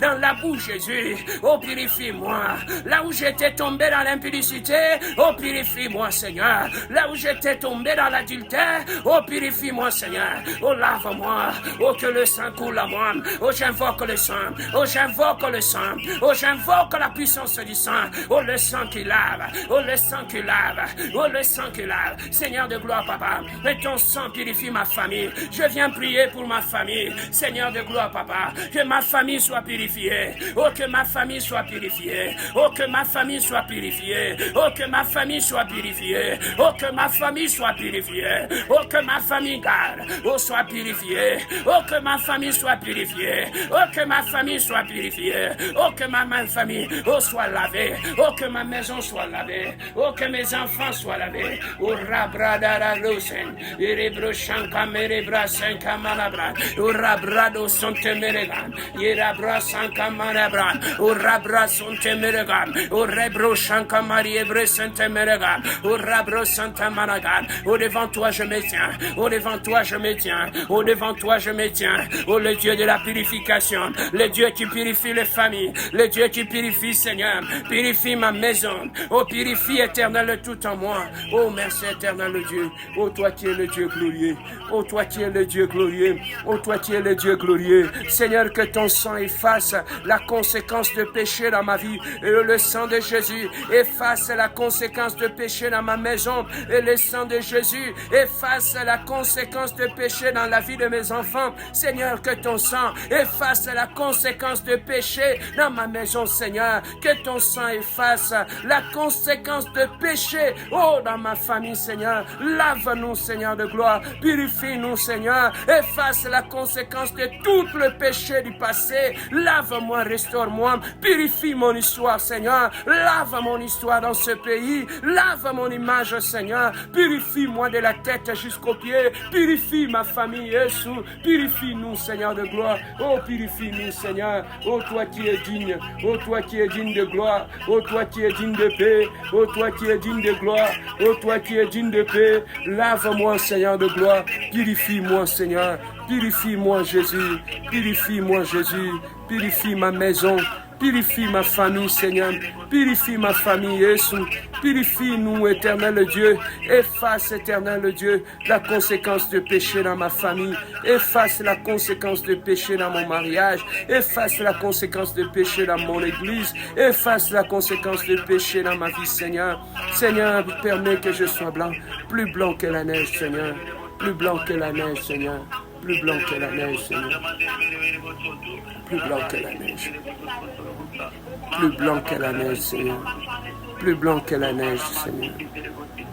dans la boue, Jésus. Oh, purifie-moi. Là où j'étais tombé dans l'impudicité. Oh, purifie-moi, Seigneur. Là où j'étais tombé dans l'adultère. Oh, purifie-moi, Seigneur. Oh, lave-moi. Oh, que le sang coule à moi. Oh, j'invoque le sang. Oh, j'invoque le sang. Oh, j'invoque la puissance du sang. Oh, le sang qui lave. Oh, le sang qui lave. Oh, le sang qui lave. Seigneur de gloire, Papa. Et ton sang purifie ma famille. Je viens prier pour ma famille. Seigneur de gloire, Papa. Que ma famille soit purifiée. Oh, que ma famille soit purifiée. Oh, que ma famille soit purifiée. Oh, que ma famille soit purifiée. Oh, que ma famille soit purifiée. Oh, que ma famille garde. Oh, soit purifiée. Oh, que ma famille soit purifiée. Oh, que ma famille soit purifiée. Oh, que ma famille soit lavée. Oh, que ma maison soit lavée. Oh, que mes enfants soient lavés. Oh, rabradara losen. Irebro shanka merebra senka manabra. Oh, rabrado sonte meregan. Irabra sanka manabra. Oh, rabra sonte meregan. Oh, rebro shanka mariebre sente meregan. Oh, rabro santa managan. Oh, devant toi je me tiens. Oh, devant toi je me tiens. Oh, devant toi je me tiens. Oh, le Dieu de la purification. Le Dieu qui purifie les familles. Le Dieu qui purifie, Seigneur. Purifie ma maison. Oh, purifie éternel tout en moi. Oh, merci éternel Dieu. Oh, toi qui es le Dieu glorieux. Oh, toi qui es le Dieu glorieux. Oh, toi qui es le Dieu glorieux. Seigneur, que ton sang efface la conséquence de péché dans ma vie. Et le sang de Jésus efface la conséquence de péché dans ma maison. Et le sang de Jésus efface la conséquence de péché dans la vie de mes enfants. Seigneur, que ton sang efface la conséquence de péché dans ma maison, Seigneur. Que ton sang efface la conséquence de péché, oh, dans ma famille, Seigneur. Lave-nous, Seigneur de gloire. Purifie-nous, Seigneur. Efface la conséquence de tout le péché du passé. Lave-moi, restaure-moi. Purifie mon histoire, Seigneur. Lave mon histoire dans ce pays. Lave mon image, Seigneur. Purifie-moi de la tête jusqu'aux pieds. Purifie ma famille, Jésus. Purifie-nous, Seigneur de gloire. Oh, purifie-nous, Seigneur. Oh, toi qui es digne. Oh, toi qui es digne de gloire. Oh, toi qui es digne de paix. Oh, toi qui es digne de gloire. Oh, toi qui es digne de paix. Lave-moi, Seigneur de gloire. Purifie-moi, Seigneur. Purifie-moi, Jésus. Purifie-moi, Jésus. Purifie ma maison. Purifie ma famille, Seigneur. Purifie ma famille, Jésus. Purifie-nous, éternel Dieu. Efface, éternel Dieu, la conséquence de péché dans ma famille. Efface la conséquence de péché dans mon mariage. Efface la conséquence de péché dans mon église. Efface la conséquence de péché dans ma vie, Seigneur. Seigneur, permets que je sois blanc, plus blanc que la neige, Seigneur. Plus blanc que la neige, Seigneur. Plus blanc que la neige, Seigneur. Plus blanc que la neige. Plus blanc que la neige, Seigneur. Plus blanc que la neige, Seigneur.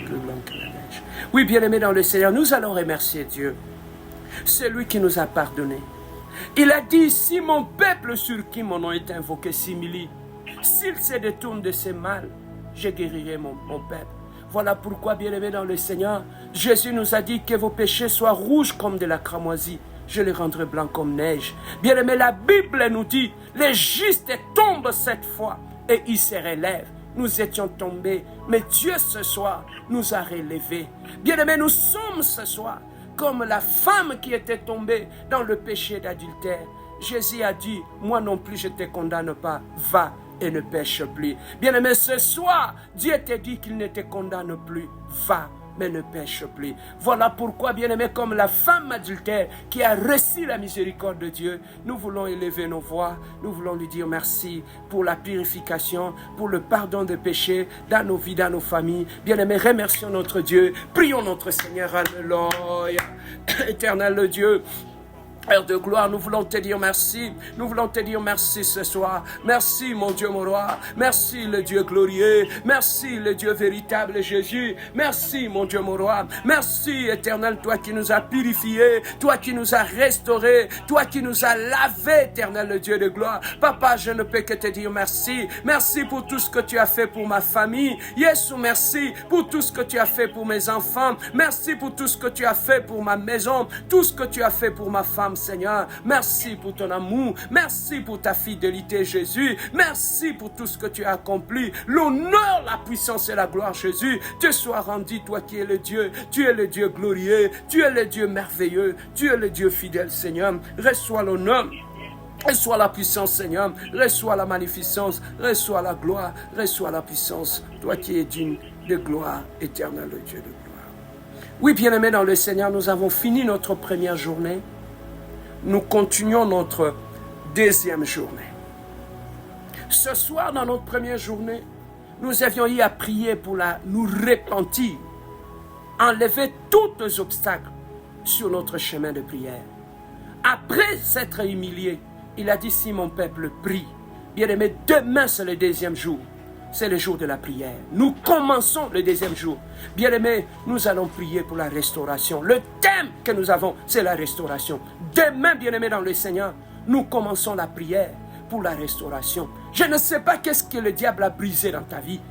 Plus blanc que la neige. Oui, bien-aimés dans le Seigneur, nous allons remercier Dieu. C'est lui qui nous a pardonné. Il a dit, si mon peuple sur qui mon nom est invoqué s'humilie, s'il se détourne de ses mal, je guérirai mon peuple. Voilà pourquoi, bien-aimés dans le Seigneur, Jésus nous a dit que vos péchés soient rouges comme de la cramoisie. Je les rendrai blancs comme neige. Bien-aimés, la Bible nous dit, les justes tombent cette fois et ils se relèvent. Nous étions tombés, mais Dieu ce soir nous a relevés. Bien-aimés, nous sommes ce soir comme la femme qui était tombée dans le péché d'adultère. Jésus a dit, moi non plus je ne te condamne pas, va et ne pêche plus. Bien-aimé, ce soir, Dieu te dit qu'il ne te condamne plus, va mais ne pêche plus. Voilà pourquoi, bien-aimé, comme la femme adultère qui a reçu la miséricorde de Dieu, nous voulons élever nos voix, nous voulons lui dire merci pour la purification, pour le pardon des péchés dans nos vies, dans nos familles. Bien-aimé, remercions notre Dieu, prions notre Seigneur, alléluia. Éternel Dieu, Père de gloire, nous voulons te dire merci. Nous voulons te dire merci ce soir. Merci, mon Dieu, mon roi. Merci, le Dieu glorieux. Merci, le Dieu véritable, Jésus. Merci, mon Dieu, mon roi. Merci, éternel, toi qui nous as purifiés, toi qui nous as restaurés, toi qui nous as lavés, éternel, le Dieu de gloire. Papa, je ne peux que te dire merci. Merci pour tout ce que tu as fait pour ma famille. Yesu, merci pour tout ce que tu as fait pour mes enfants. Merci pour tout ce que tu as fait pour ma maison, tout ce que tu as fait pour ma femme, Seigneur. Merci pour ton amour. Merci pour ta fidélité, Jésus. Merci pour tout ce que tu as accompli. L'honneur, la puissance et la gloire, Jésus, te soit rendu, toi qui es le Dieu. Tu es le Dieu glorieux. Tu es le Dieu merveilleux. Tu es le Dieu fidèle, Seigneur. Reçois l'honneur. Reçois la puissance, Seigneur. Reçois la magnificence. Reçois la gloire. Reçois la puissance. Toi qui es digne de gloire, éternel, le Dieu de gloire. Oui, bien-aimés dans le Seigneur, nous avons fini notre première journée. Nous continuons notre deuxième journée. Ce soir, dans notre première journée, nous avions eu à prier pour nous repentir, enlever tous les obstacles sur notre chemin de prière. Après s'être humilié, il a dit, si mon peuple prie, bien-aimé, demain c'est le deuxième jour. C'est le jour de la prière. Nous commençons le deuxième jour. Bien-aimés, nous allons prier pour la restauration. Le thème que nous avons, c'est la restauration. Demain, bien-aimés dans le Seigneur, nous commençons la prière pour la restauration. Je ne sais pas qu'est-ce que le diable a brisé dans ta vie.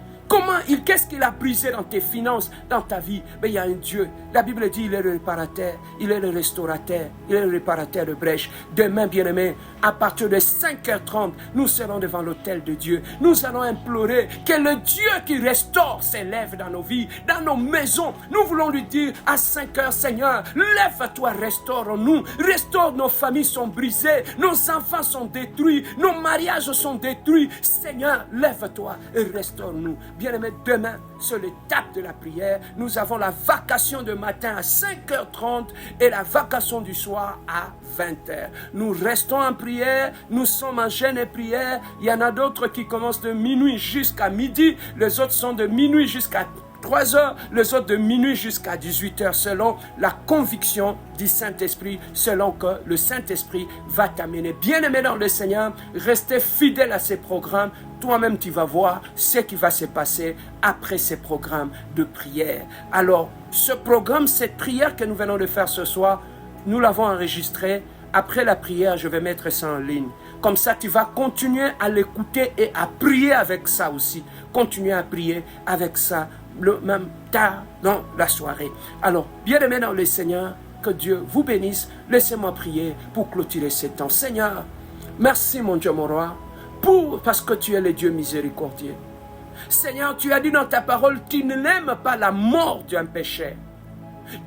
Qu'est-ce qu'il a brisé dans tes finances, dans ta vie? Mais il y a un Dieu. La Bible dit, il est le réparateur, il est le restaurateur, il est le réparateur de brèches. Demain, bien-aimés, à partir de 5h30, nous serons devant l'autel de Dieu. Nous allons implorer que le Dieu qui restaure s'élève dans nos vies, dans nos maisons. Nous voulons lui dire à 5h, Seigneur, lève-toi, restaure-nous. Restaure, nos familles sont brisées, nos enfants sont détruits, nos mariages sont détruits. Seigneur, lève-toi et restaure-nous. Bien-aimés, demain, c'est l'étape de la prière. Nous avons la vacation de matin à 5h30 et la vacation du soir à 20h. Nous restons en prière, nous sommes en jeûne et prière. Il y en a d'autres qui commencent de minuit jusqu'à midi, les autres sont de minuit jusqu'à 3h, les autres de minuit jusqu'à 18h, selon la conviction du Saint-Esprit, selon que le Saint-Esprit va t'amener. Bien-aimé dans le Seigneur, restez fidèle à ces programmes. Toi-même, tu vas voir ce qui va se passer après ces programmes de prière. Alors, ce programme, cette prière que nous venons de faire ce soir, nous l'avons enregistré. Après la prière, je vais mettre ça en ligne. Comme ça, tu vas continuer à l'écouter et à prier avec ça aussi. Continuer à prier avec ça, le même tard dans la soirée. Alors, bien-aimés dans le Seigneur, que Dieu vous bénisse. Laissez-moi prier pour clôturer ce temps. Seigneur, merci mon Dieu, mon roi, parce que tu es le Dieu miséricordieux. Seigneur, tu as dit dans ta parole, tu n'aimes pas la mort d'un pécheur.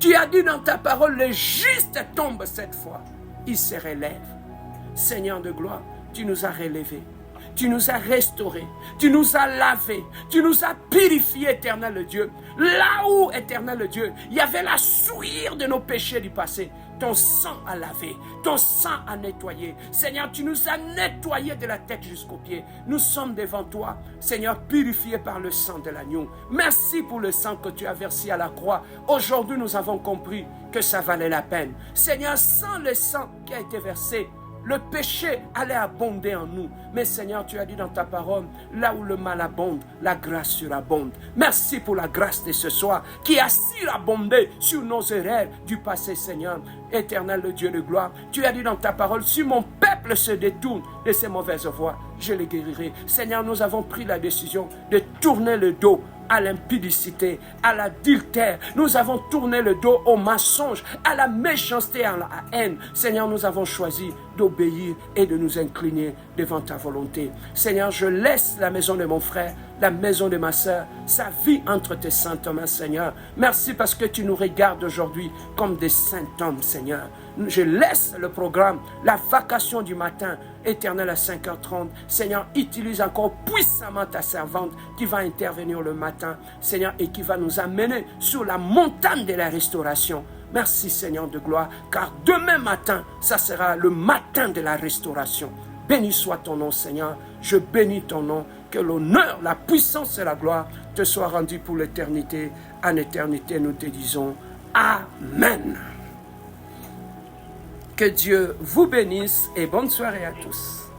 Tu as dit dans ta parole, le juste tombe cette fois, il se relève. Seigneur de gloire, tu nous as relevés. Tu nous as restaurés, tu nous as lavés, tu nous as purifiés, éternel Dieu. Là où, éternel Dieu, il y avait la souillure de nos péchés du passé, ton sang a lavé, ton sang a nettoyé. Seigneur, tu nous as nettoyés de la tête jusqu'aux pieds. Nous sommes devant toi, Seigneur, purifiés par le sang de l'agneau. Merci pour le sang que tu as versé à la croix. Aujourd'hui, nous avons compris que ça valait la peine. Seigneur, sans le sang qui a été versé, le péché allait abonder en nous. Mais Seigneur, tu as dit dans ta parole, là où le mal abonde, la grâce surabonde. Merci pour la grâce de ce soir qui a surabondé sur nos erreurs du passé, Seigneur. Éternel, le Dieu de gloire, tu as dit dans ta parole, si mon peuple se détourne de ses mauvaises voies, je les guérirai. Seigneur, nous avons pris la décision de tourner le dos à l'impudicité, à l'adultère. Nous avons tourné le dos au mensonge, à la méchanceté, à la haine. Seigneur, nous avons choisi d'obéir et de nous incliner devant ta volonté. Seigneur, je laisse la maison de mon frère, la maison de ma soeur, sa vie entre tes saintes mains, Seigneur. Merci parce que tu nous regardes aujourd'hui comme des saints hommes, Seigneur. Je laisse le programme, la vacation du matin, éternel à 5h30. Seigneur, utilise encore puissamment ta servante qui va intervenir le matin, Seigneur, et qui va nous amener sur la montagne de la restauration. Merci, Seigneur de gloire, car demain matin, ça sera le matin de la restauration. Béni soit ton nom, Seigneur. Je bénis ton nom. Que l'honneur, la puissance et la gloire te soient rendus pour l'éternité. En éternité, nous te disons Amen. Que Dieu vous bénisse et bonne soirée à tous.